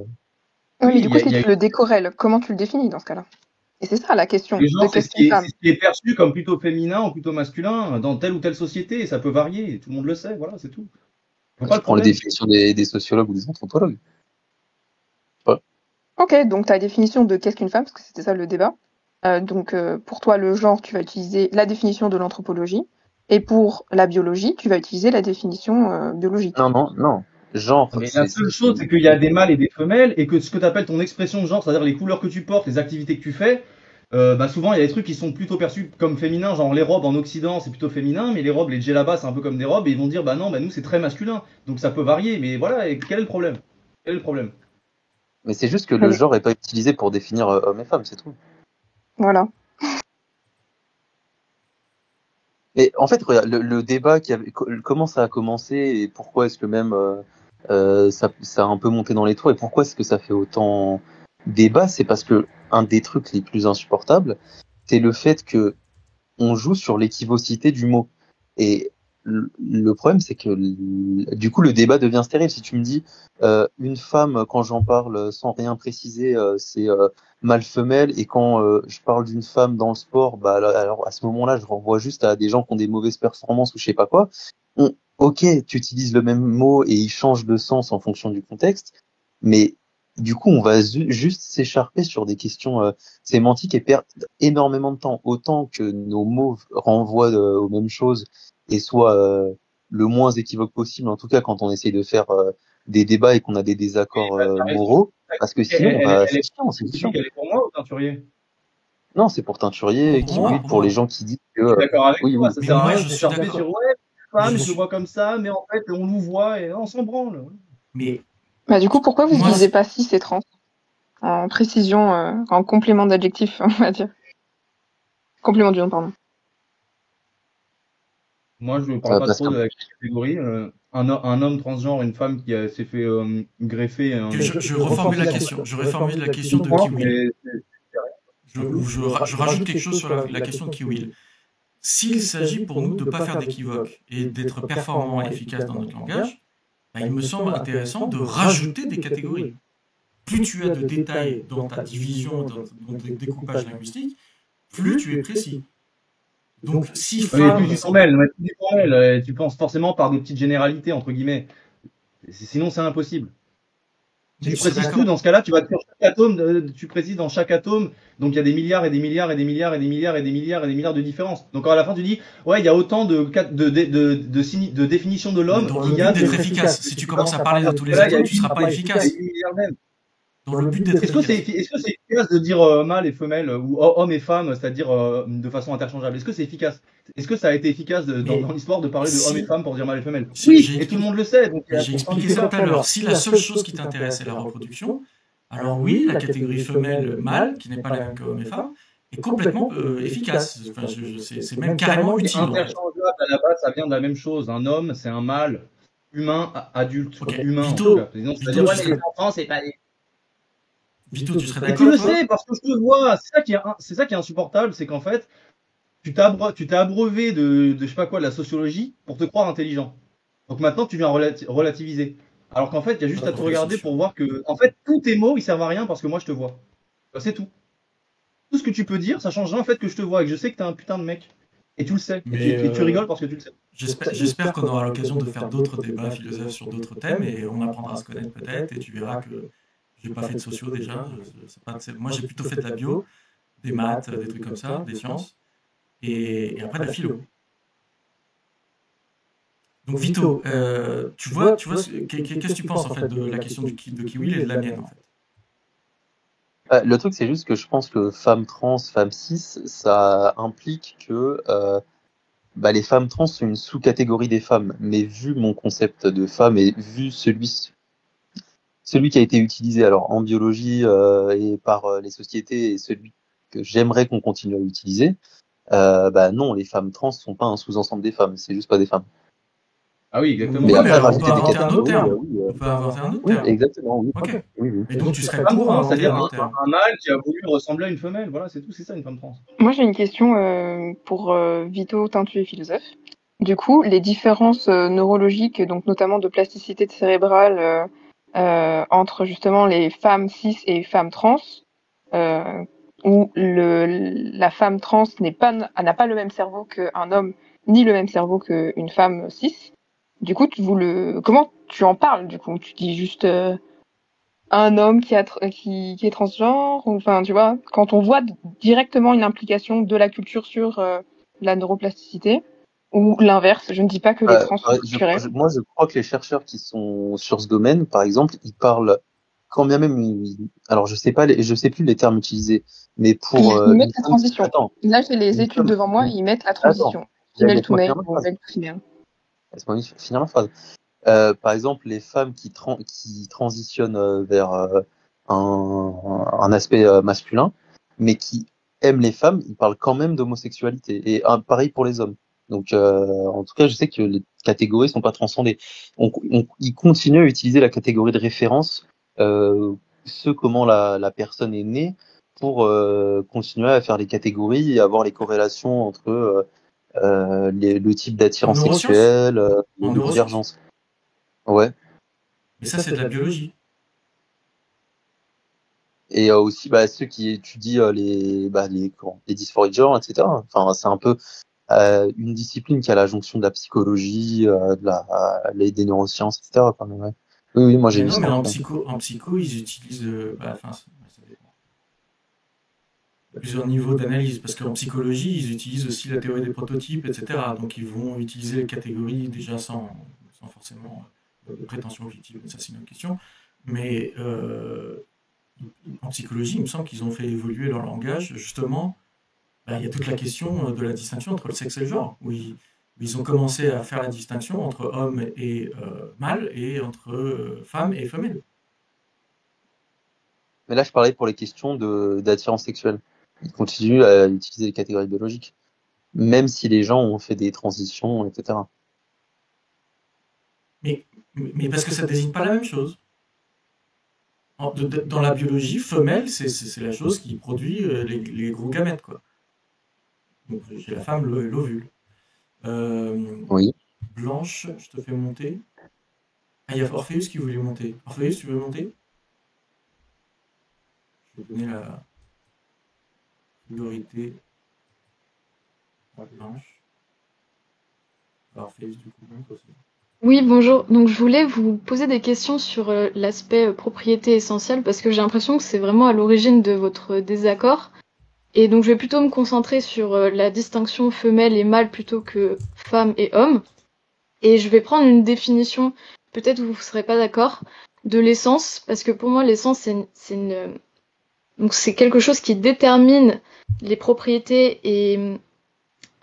Oui, mais du coup, si tu le décorrèles, comment tu le définis dans ce cas-là? Et c'est ça la question. Les gens, c'est ce qui est perçu comme plutôt féminin ou plutôt masculin dans telle ou telle société, et ça peut varier, tout le monde le sait, voilà, c'est tout. Je prends les définitions des sociologues ou des anthropologues. Ouais. Ok, donc ta définition de qu'est-ce qu'une femme, parce que c'était ça le débat. Donc pour toi, le genre, tu vas utiliser la définition de l'anthropologie, et pour la biologie, tu vas utiliser la définition biologique. Non. Genre. Mais la seule chose, c'est qu'il y a des mâles et des femelles, et que ce que tu appelles ton expression de genre, c'est-à-dire les couleurs que tu portes, les activités que tu fais, bah souvent il y a des trucs qui sont plutôt perçus comme féminins, genre les robes en Occident c'est plutôt féminin, mais les robes, les djellabas c'est un peu comme des robes, et ils vont dire bah non, bah nous c'est très masculin, donc ça peut varier, mais voilà, et quel est le problème? Quel est le problème? Mais c'est juste que le genre n'est pas utilisé pour définir homme et femme, c'est tout. Voilà. Et en fait, regarde, le débat comment ça a commencé et pourquoi est-ce que même ça a un peu monté dans les tours et pourquoi est-ce que ça fait autant débat, c'est parce que un des trucs les plus insupportables, c'est le fait que on joue sur l'équivocité du mot. Et le problème, c'est que du coup, le débat devient stérile. Si tu me dis une femme, quand j'en parle sans rien préciser, c'est mâle-femelle, et quand je parle d'une femme dans le sport, bah alors à ce moment-là, je renvoie juste à des gens qui ont des mauvaises performances ou je sais pas quoi. Ok, tu utilises le même mot et il change de sens en fonction du contexte, mais Du coup, on va juste s'écharper sur des questions sémantiques et perdre énormément de temps. Autant que nos mots renvoient aux mêmes choses et soient le moins équivoques possible, en tout cas quand on essaye de faire des débats et qu'on a des désaccords T'as raison. moraux, parce que sinon, c'est est chiant, c'est chiant. elle est pour moi ou teinturier? Non, c'est pour Teinturier, Pour qui moi, oui, pour pour moi. les gens qui disent Je suis que d'accord avec oui, toi, oui. ça Mais sert à moi, rien je de suis s'écharper d'accord. sur ouais, femme, Je je le suis- vois comme ça, mais en fait, on nous voit et on s'en branle. Mais Bah, du coup, pourquoi vous Moi, utilisez pas cis et trans en précision, en complément d'adjectif, on va dire. Complément du nom, pardon. Moi, je parle pas Parce trop que de la catégorie. Un homme transgenre, une femme qui s'est fait greffer. je reformule la question. Je reformule la question de comprends, Kiwil. mais Je rajoute quelque chose sur la question de Kiwil. S'il s'agit pour nous de ne pas faire d'équivoque et d'être performant et efficace dans notre langage, bah, il me semble intéressant de rajouter des catégories. Plus tu as de détails dans ta division, dans ton découpage linguistique, plus tu es précis. Donc, si mais femme... tu t'en mêles, mais tu t'en mêles, tu penses forcément par des petites généralités, entre guillemets. Sinon, c'est impossible. Si Mais tu je serais précises d'accord. tout, dans ce cas-là, tu vas sur chaque atome, tu précises dans chaque atome, donc il y a des milliards et des milliards et des milliards et des milliards et des milliards et des milliards de différences. Donc à la fin, tu dis, ouais, il y a autant de définitions de l'homme Dans qu'il le y a but de... d'être efficace. Si tu commences à parler de tous les Là, il y a atomes, tu ne seras pas il y a efficace. 8 milliards même. Dans le but d'être Est-ce que c'est efficace. efficace de dire mâle et femelle ou homme et femme, c'est-à-dire de façon interchangeable? Est-ce que c'est efficace? Est-ce que ça a été efficace dans l'histoire de parler de homme et femme pour dire mâle et femelle? Oui, et tout le monde le sait. Donc J'ai expliqué ça tout à l'heure. Si la seule chose qui t'intéresse est la reproduction, alors oui, la catégorie femelle-mâle, qui n'est pas la même que homme et femme, est complètement efficace. Enfin, c'est même carrément utile. En fait. Interchangeable, à la base, ça vient de la même chose. Un homme, c'est un mâle humain adulte. Ok. Humain, Vito, en tout cas. Sinon, c'est-à-dire, ouais, mais les enfants, c'est pas des... Vito, tu serais Mais d'accord tu le toi sais, parce que je te vois. C'est ça qui est insupportable, c'est qu'en fait, tu t'es abreuvé de je sais pas quoi, de la sociologie pour te croire intelligent. Donc maintenant, tu viens relativiser. Alors qu'en fait, il y a juste à te regarder pour voir que, en fait, tous tes mots, ils servent à rien parce que moi, je te vois. C'est tout. Tout ce que tu peux dire, ça change rien en fait que je te vois et que je sais que t'es un putain de mec. Et tu le sais. Et tu rigoles parce que tu le sais. J'espère qu'on aura l'occasion de faire d'autres débats philosophes sur d'autres thèmes et on apprendra à se connaître peut-être et tu verras que j'ai pas fait de sociaux déjà. Moi, j'ai plutôt fait de la bio, des maths, des trucs comme ça, des sciences et après de la philo. Donc Vito, tu vois, qu'est-ce que tu penses en fait de la question de Kiwil et de la mienne en fait? Le truc, c'est juste que je pense que femme trans, femme cis, ça implique que les femmes trans sont une sous-catégorie des femmes. Mais vu mon concept de femme et vu celui qui a été utilisé alors en biologie et par les sociétés et celui que j'aimerais qu'on continue à utiliser, non, les femmes trans sont pas un sous-ensemble des femmes, c'est juste pas des femmes. Ah oui, exactement. Mais Oui, après, alors, on rajouter peut des inventer un autre catégories, terme. On peut inventer un autre Oui, terme. exactement, oui. Ok. Oui. Et donc tu serais Femme pour trans, inventer c'est-à-dire un autre terme. un mâle qui a voulu ressembler à une femelle. Voilà, c'est tout, c'est ça une femme trans. Moi, j'ai une question pour Vito, Teintu et philosophe. Du coup, les différences neurologiques, donc notamment de plasticité cérébrale entre justement les femmes cis et femmes trans, où la femme trans n'a pas le même cerveau qu'un homme, ni le même cerveau qu'une femme cis. Du coup, comment tu en parles du coup? Tu dis juste un homme qui est transgenre, ou, enfin, tu vois, quand on voit directement une implication de la culture sur la neuroplasticité, ou l'inverse, je ne dis pas que les trans sont culturels. Moi, je crois que les chercheurs qui sont sur ce domaine, par exemple, ils parlent quand bien même, alors je sais plus les termes utilisés, mais pour ils mettent la transition. Attends, là, j'ai les études devant moi, ils mettent la transition. Female to male ou male to female. Laisse-moi finir ma phrase. Par exemple, les femmes qui transitionnent vers un aspect masculin, mais qui aiment les femmes, ils parlent quand même d'homosexualité. Et pareil pour les hommes. Donc, en tout cas, je sais que les catégories sont pas transcendées. Ils continuent à utiliser la catégorie de référence, comment la personne est née, pour continuer à faire les catégories et avoir les corrélations entre le type d'attirance sexuelle, les divergences. Ouais. Mais ça, c'est de la biologie. Et aussi ceux qui étudient les dysphories de genre, etc. Enfin, c'est un peu une discipline qui a la jonction de la psychologie, des neurosciences, etc. Quand même, ouais. Oui, moi j'ai Mais vu non, ça. mais en psycho, ils utilisent. Enfin, ça dépend. Il y a plusieurs niveaux d'analyse, parce qu'en psychologie, ils utilisent aussi la théorie des prototypes, etc. Donc ils vont utiliser les catégories déjà sans forcément de prétention objective, mais ça c'est une autre question. Mais en psychologie, il me semble qu'ils ont fait évoluer leur langage, justement. Bah, il y a toute la question de la distinction entre le sexe et le genre, où ils ont commencé à faire la distinction entre homme et mâle, et entre femme et femelle. Mais là, je parlais pour les questions d'attirance sexuelle. Ils continuent à utiliser les catégories biologiques, même si les gens ont fait des transitions, etc. Mais parce que ça ne désigne pas la même chose. Dans la biologie, femelle, c'est la chose qui produit les gros gamètes, quoi. Donc, j'ai la femme, l'ovule. Oui. Blanche, je te fais monter. Ah, il y a Orpheus qui voulait monter. Orpheus, tu veux monter? Je vais donner la priorité à Blanche. Orpheus, du coup, monte aussi. Oui, bonjour. Donc, je voulais vous poser des questions sur l'aspect propriété essentielle parce que j'ai l'impression que c'est vraiment à l'origine de votre désaccord. Et donc, je vais plutôt me concentrer sur la distinction femelle et mâle plutôt que femme et homme. Et je vais prendre une définition, peut-être vous ne serez pas d'accord, de l'essence, parce que pour moi, l'essence, donc c'est quelque chose qui détermine les propriétés et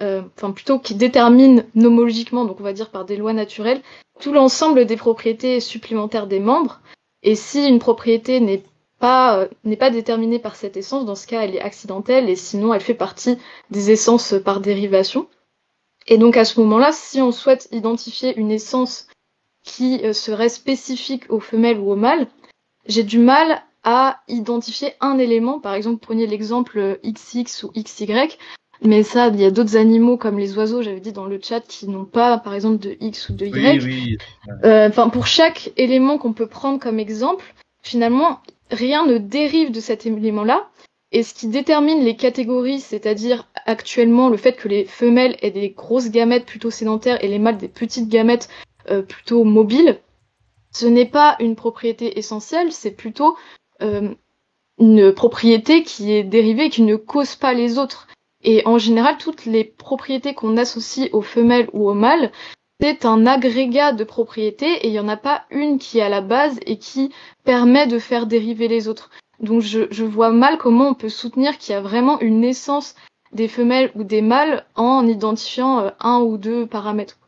enfin plutôt qui détermine nomologiquement, donc on va dire par des lois naturelles, tout l'ensemble des propriétés supplémentaires des membres. Et si une propriété n'est pas déterminée par cette essence, dans ce cas elle est accidentelle et sinon elle fait partie des essences par dérivation. Et donc à ce moment-là, si on souhaite identifier une essence qui serait spécifique aux femelles ou aux mâles, j'ai du mal à identifier un élément. Par exemple, prenez l'exemple XX ou XY, mais ça, il y a d'autres animaux comme les oiseaux, j'avais dit dans le chat, qui n'ont pas, par exemple, de X ou de Y. Oui. Enfin, pour chaque élément qu'on peut prendre comme exemple, finalement, rien ne dérive de cet élément-là. Et ce qui détermine les catégories, c'est-à-dire actuellement le fait que les femelles aient des grosses gamètes plutôt sédentaires et les mâles des petites gamètes plutôt mobiles, ce n'est pas une propriété essentielle, c'est plutôt une propriété qui est dérivée et qui ne cause pas les autres. Et en général, toutes les propriétés qu'on associe aux femelles ou aux mâles, c'est un agrégat de propriétés et il n'y en a pas une qui est à la base et qui permet de faire dériver les autres. Donc je vois mal comment on peut soutenir qu'il y a vraiment une essence des femelles ou des mâles en identifiant un ou deux paramètres.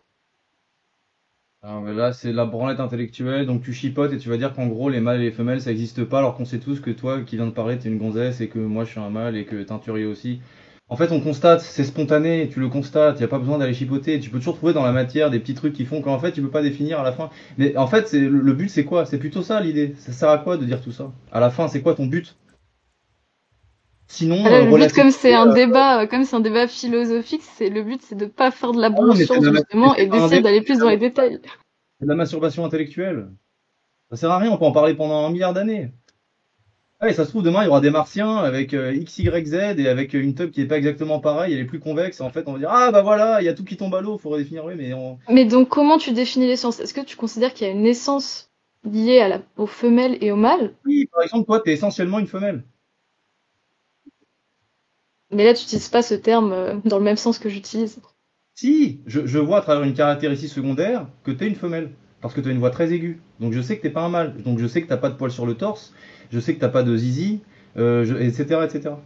Alors, mais là, c'est la branlette intellectuelle, donc tu chipotes et tu vas dire qu'en gros, les mâles et les femelles, ça n'existe pas, alors qu'on sait tous que toi, qui viens de parler, t'es une gonzesse et que moi, je suis un mâle et que Teinturier aussi. En fait, on constate, c'est spontané, tu le constates, y a pas besoin d'aller chipoter, tu peux toujours trouver dans la matière des petits trucs qui font qu'en fait, tu peux pas définir à la fin. Mais en fait, le but, c'est quoi? C'est plutôt ça, l'idée. Ça sert à quoi de dire tout ça? À la fin, c'est quoi ton but? Sinon, Le but, comme c'est un débat philosophique, le but, c'est de pas faire de la bullshit justement et d'essayer d'aller plus dans les détails. C'est de la masturbation intellectuelle. Ça sert à rien, on peut en parler pendant 1 milliard d'années. Ah, et ça se trouve, demain, il y aura des martiens avec X, Y, Z et avec une tube qui est pas exactement pareille, elle est plus convexe. En fait, on va dire, ah bah voilà, il y a tout qui tombe à l'eau, il faut redéfinir, oui, mais Mais donc, comment tu définis l'essence? Est-ce que tu considères qu'il y a une essence liée aux femelles et aux mâles? Oui, par exemple, toi, t'es essentiellement une femelle. Mais là, tu n'utilises pas ce terme dans le même sens que j'utilise. Si, je vois à travers une caractéristique secondaire que t'es une femelle. Parce que t'as une voix très aiguë. Donc je sais que t'es pas un mâle. Donc je sais que t'as pas de poils sur le torse. Je sais que t'as pas de zizi. Etc.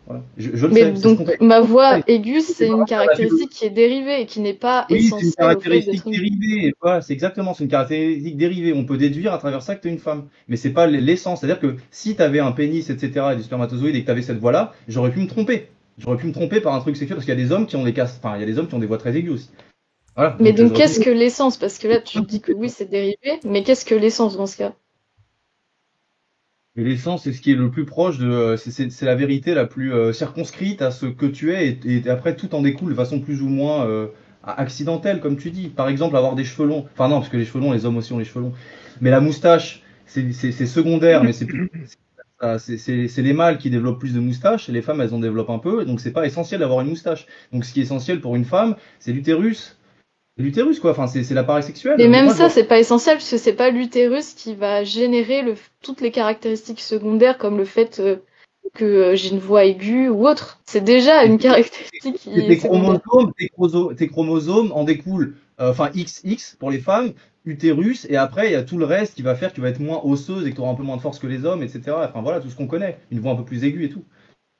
Voilà. Je le Mais sais. donc, ma voix aiguë, c'est une caractéristique qui est dérivée et qui n'est pas essentielle. Oui, c'est une caractéristique dérivée. Voilà, c'est exactement, c'est une caractéristique dérivée. On peut déduire à travers ça que t'es une femme. Mais c'est pas l'essence. C'est-à-dire que si t'avais un pénis, etc., et des spermatozoïdes et que t'avais cette voix-là, j'aurais pu me tromper. J'aurais pu me tromper par un truc sexuel parce qu'il y a des hommes qui ont des il y a des hommes qui ont des voix très aiguës aussi. Voilà. Mais donc qu'est-ce que l'essence? Parce que là, tu dis que oui, c'est dérivé, mais qu'est-ce que l'essence dans ce cas? Et l'essence, c'est ce qui est le plus proche de, c'est la vérité la plus circonscrite à ce que tu es, et après tout en découle de façon plus ou moins accidentelle, comme tu dis. Par exemple, avoir des cheveux longs. Enfin non, parce que les cheveux longs, les hommes aussi ont les cheveux longs. Mais la moustache, c'est secondaire, mais c'est les mâles qui développent plus de moustaches, et les femmes, elles en développent un peu, donc c'est pas essentiel d'avoir une moustache. Donc ce qui est essentiel pour une femme, c'est l'utérus. l'utérus, quoi. Enfin, c'est l'appareil sexuel. Mais même Moi, ça, c'est pas essentiel, parce que c'est pas l'utérus qui va générer toutes les caractéristiques secondaires, comme le fait que j'ai une voix aiguë ou autre. C'est déjà une caractéristique qui est secondaire. Tes chromosomes en découlent. Enfin, XX pour les femmes, utérus, et après, il y a tout le reste qui va faire que tu vas être moins osseuse et que tu auras un peu moins de force que les hommes, etc. Enfin, voilà, tout ce qu'on connaît. Une voix un peu plus aiguë et tout.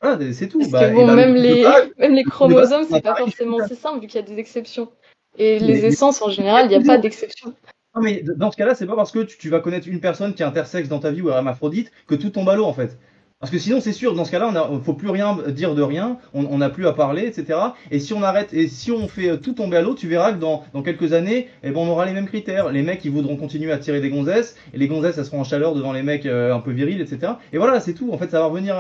Voilà, c'est tout. Parce Bah, que bon, et bah, même le les, base, même les le base, chromosomes, c'est c'est pas l'appareil forcément sexuel. si simple, vu qu'il y a des exceptions. Et les Mais- essences, en général, il n'y a pas d'exception. Non, mais dans ce cas-là, c'est pas parce que tu vas connaître une personne qui est intersexe dans ta vie ou hermaphrodite que tout tombe à l'eau, en fait. Parce que sinon, c'est sûr, dans ce cas-là, on faut plus rien dire de rien, on n'a plus à parler, etc. Et si on arrête, et si on fait tout tomber à l'eau, tu verras que dans quelques années, eh ben, on aura les mêmes critères. Les mecs, ils voudront continuer à tirer des gonzesses, et les gonzesses, elles seront en chaleur devant les mecs un peu virils, etc. Et voilà, c'est tout. En fait, ça va revenir.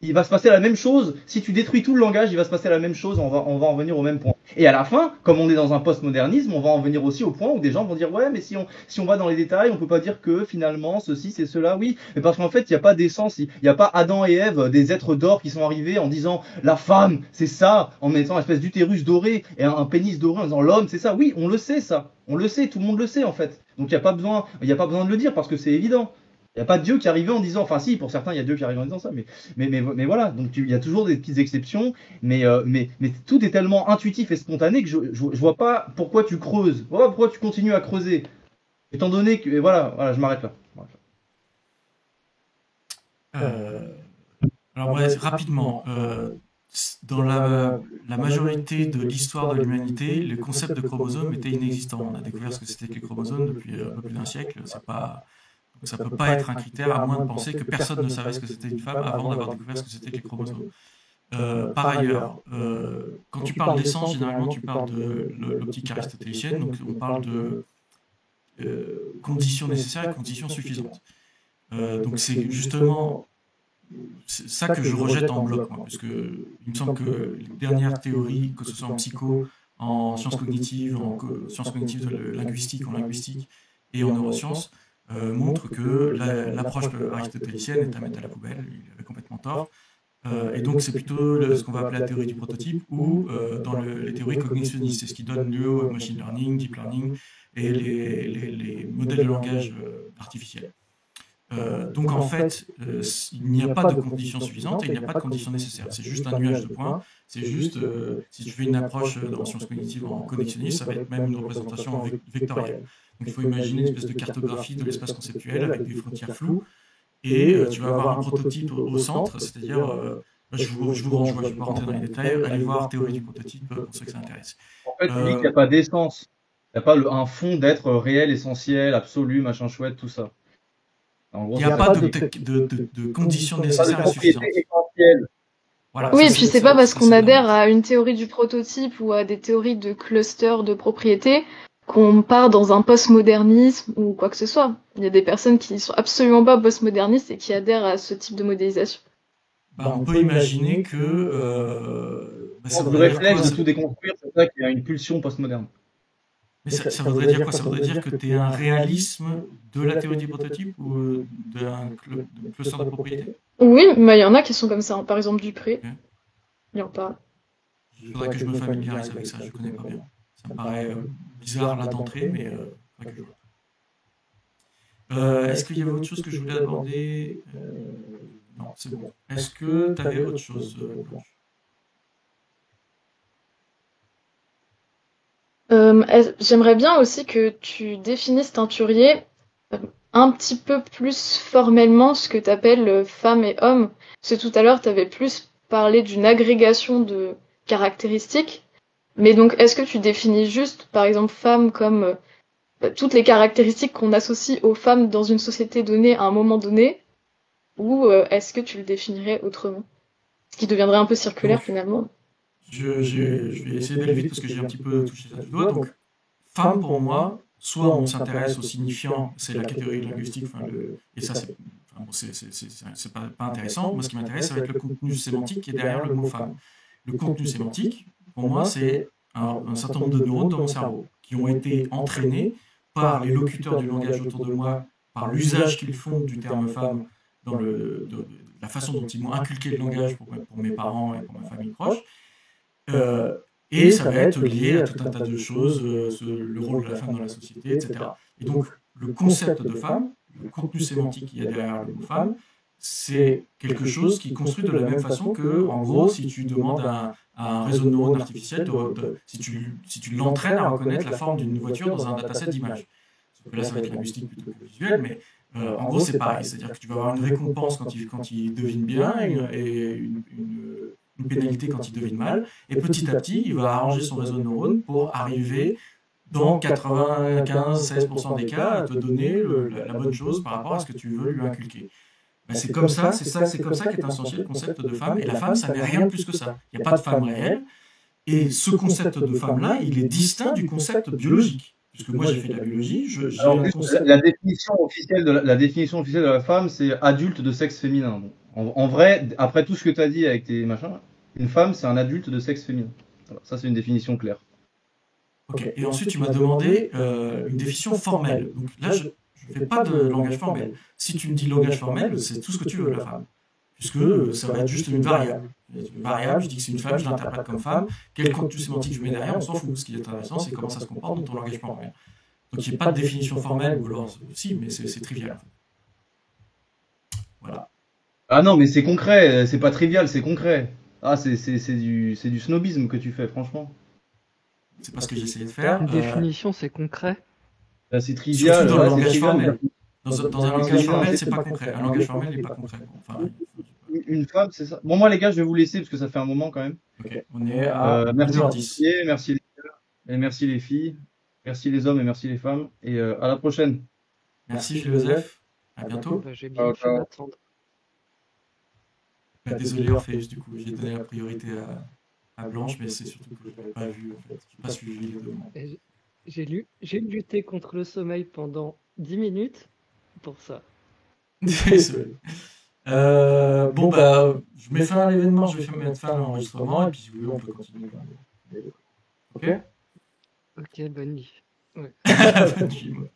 Il va se passer la même chose. Si tu détruis tout le langage, il va se passer la même chose. On va en venir au même point. Et à la fin, comme on est dans un postmodernisme, on va en venir aussi au point où des gens vont dire ouais, mais si on va dans les détails, on peut pas dire que finalement ceci c'est cela. Oui, mais parce qu'en fait, il n'y a pas d'essence. Il n'y a pas Adam et Ève, des êtres d'or qui sont arrivés en disant la femme c'est ça, en mettant une espèce d'utérus doré et un pénis doré en disant l'homme c'est ça. Oui, on le sait ça. On le sait, tout le monde le sait en fait. Donc il n'y a pas besoin de le dire parce que c'est évident. Il n'y a pas Dieu qui arrivait en disant, enfin si, pour certains, il y a Dieu qui arrive en disant ça, mais voilà, donc il y a toujours des petites exceptions, mais tout est tellement intuitif et spontané que je vois pas pourquoi tu creuses, pourquoi tu continues à creuser, étant donné que, et voilà, je m'arrête là. Alors ouais, rapidement, dans la majorité de l'histoire de l'humanité, le concept de chromosome était inexistant. On a découvert ce que c'était que les chromosomes depuis un peu plus d'un siècle. Ça ne peut pas être un critère, à moins de penser que personne ne savait ce que c'était une femme avant d'avoir découvert ce que c'était que les chromosomes. Par ailleurs, quand tu parles d'essence, généralement tu parles de l'optique aristotélicienne, donc on parle de conditions nécessaires et conditions suffisantes. Donc c'est justement ça que je rejette en bloc, moi, parce que il me semble que les dernières théories, que ce soit en psycho, en sciences cognitives, linguistique, en linguistique et en neurosciences, montre que l'approche aristotélicienne est à mettre à la poubelle, il avait complètement tort. Et donc c'est plutôt ce qu'on va appeler la théorie du prototype ou dans les théories cognitionnistes, c'est ce qui donne lieu au machine learning, deep learning et les modèles de langage artificiels. Donc en fait, il n'y a pas de conditions suffisantes et il n'y a pas de conditions nécessaires. C'est juste un nuage de points. C'est juste, si tu fais une approche en sciences cognitives en connexionniste, ça va être même une représentation vectorielle. Donc il faut imaginer une espèce de cartographie de l'espace conceptuel avec des frontières floues. Et tu vas avoir un prototype au centre, c'est-à-dire, je vous renvoie, je ne vais pas rentrer dans les détails, allez voir théorie du prototype pour ceux que ça intéresse. En fait, tu dis qu'il n'y a pas d'essence. Il n'y a pas un fond d'être réel, essentiel, absolu, machin chouette, tout ça. Il n'y a pas de conditions nécessaires et suffisantes. Voilà, oui, et puis c'est pas parce qu'on adhère à une théorie du prototype ou à des théories de cluster de propriété qu'on part dans un postmodernisme ou quoi que ce soit. Il y a des personnes qui sont absolument pas postmodernistes et qui adhèrent à ce type de modélisation. On peut imaginer que... le réflexe de tout déconstruire, c'est ça qui a une pulsion postmoderne. Mais ça voudrait dire quoi? Ça voudrait dire que tu es un réalisme de la théorie du prototype ou d'un cluster de propriété? Oui, mais il y en a qui sont comme ça. Par exemple, Dupré. Okay. Il en parle. Il faudrait que je me familiarise avec ça, je ne connais pas bien. Ça me paraît bizarre là d'entrée, mais faudrait que je... Est-ce qu'il y avait autre chose que je voulais aborder? Non, c'est bon. Est-ce que tu avais autre chose, Blanche? J'aimerais bien aussi que tu définisses teinturier un petit peu plus formellement ce que tu appelles femme et homme. Parce que tout à l'heure, tu avais plus parlé d'une agrégation de caractéristiques. Mais donc, est-ce que tu définis juste, par exemple, femme comme toutes les caractéristiques qu'on associe aux femmes dans une société donnée à un moment donné? Ou est-ce que tu le définirais autrement? Ce qui deviendrait un peu circulaire, finalement. Je vais essayer d'aller vite parce que j'ai un petit peu touché ça du doigt. Donc, femme pour moi, soit on s'intéresse au signifiant, c'est la catégorie linguistique, et ça c'est pas intéressant. Moi, ce qui m'intéresse, ça va être le contenu sémantique qui est derrière le mot femme. Le contenu sémantique, pour moi, c'est un certain nombre de neurones dans mon cerveau qui ont été entraînés par les locuteurs du langage autour de moi, par l'usage qu'ils font du terme femme dans la façon dont ils m'ont inculqué le langage pour mes parents et pour ma famille proche. Et ça va être lié à tout un tas de choses, le rôle de la femme dans la société, etc. Et donc, le concept de femme, le contenu sémantique qu'il y a derrière le mot femme, c'est quelque chose qui est construit de la même façon que, en gros, si tu demandes à un réseau de neurones artificiels, si tu l'entraînes à reconnaître la forme d'une voiture dans un dataset d'images. Sauf que là, ça va être linguistique plutôt que visuel, mais en gros, c'est pareil. C'est-à-dire que tu vas avoir une récompense quand il devine bien et une pénalité quand il devine mal. Et petit à petit, il va arranger son réseau de neurones pour arriver, dans 95-16% des cas, à te donner la bonne chose par rapport à ce que tu veux lui inculquer. Ben c'est comme ça qu'est insensé le concept de femme. Et la femme, ça n'est rien de plus que ça. Il n'y a pas de femme réelle. Et ce concept de femme-là, il est distinct du concept biologique. Puisque moi, j'ai fait de la biologie. La définition officielle de la femme, c'est adulte de sexe féminin. En vrai, après tout ce que tu as dit avec tes machins, une femme, c'est un adulte de sexe féminin. Voilà, ça, c'est une définition claire. Ok. Et ensuite, tu m'as demandé une définition formelle. Donc là, je ne fais pas de langage formel. Si tu me dis langage formel, c'est tout ce que tu veux, la femme. Puisque ça va être juste une variable. Une variable, je dis que c'est une femme, je l'interprète comme femme. Quel contenu sémantique je mets derrière, on s'en fout. Ce qui est intéressant, c'est comment ça se comporte dans ton langage formel. Donc il n'y a pas de définition formelle, ou alors si, mais c'est trivial. En fait. Voilà. Ah non, mais c'est concret, c'est pas trivial, c'est concret. Ah, c'est du snobisme que tu fais, franchement. C'est pas ce que j'essayais de faire. Une définition, c'est concret. Là, c'est trivial. Surtout dans le langage formel. Dans un langage formel, c'est pas concret. Un langage formel n'est pas concret. Enfin, une femme, c'est ça. Bon, moi, les gars, je vais vous laisser parce que ça fait un moment quand même. Ok, on est à merci merci les gars, et merci les filles, merci les hommes et merci les femmes. Et à la prochaine. Merci Joseph. À bientôt. J'ai bien fait d'attendre. Désolé Orpheus, du coup, j'ai donné la priorité à Blanche, mais c'est surtout que je l'avais pas vu, en fait. J'ai pas suivi les demandes. J'ai lutté contre le sommeil pendant 10 minutes pour ça. Désolé. Bon, bah, je mets fin à l'événement, je vais mettre fin à l'enregistrement, et puis si vous voulez, on peut continuer. Ok. Ok, bonne nuit. Ouais. Bonne nuit, moi.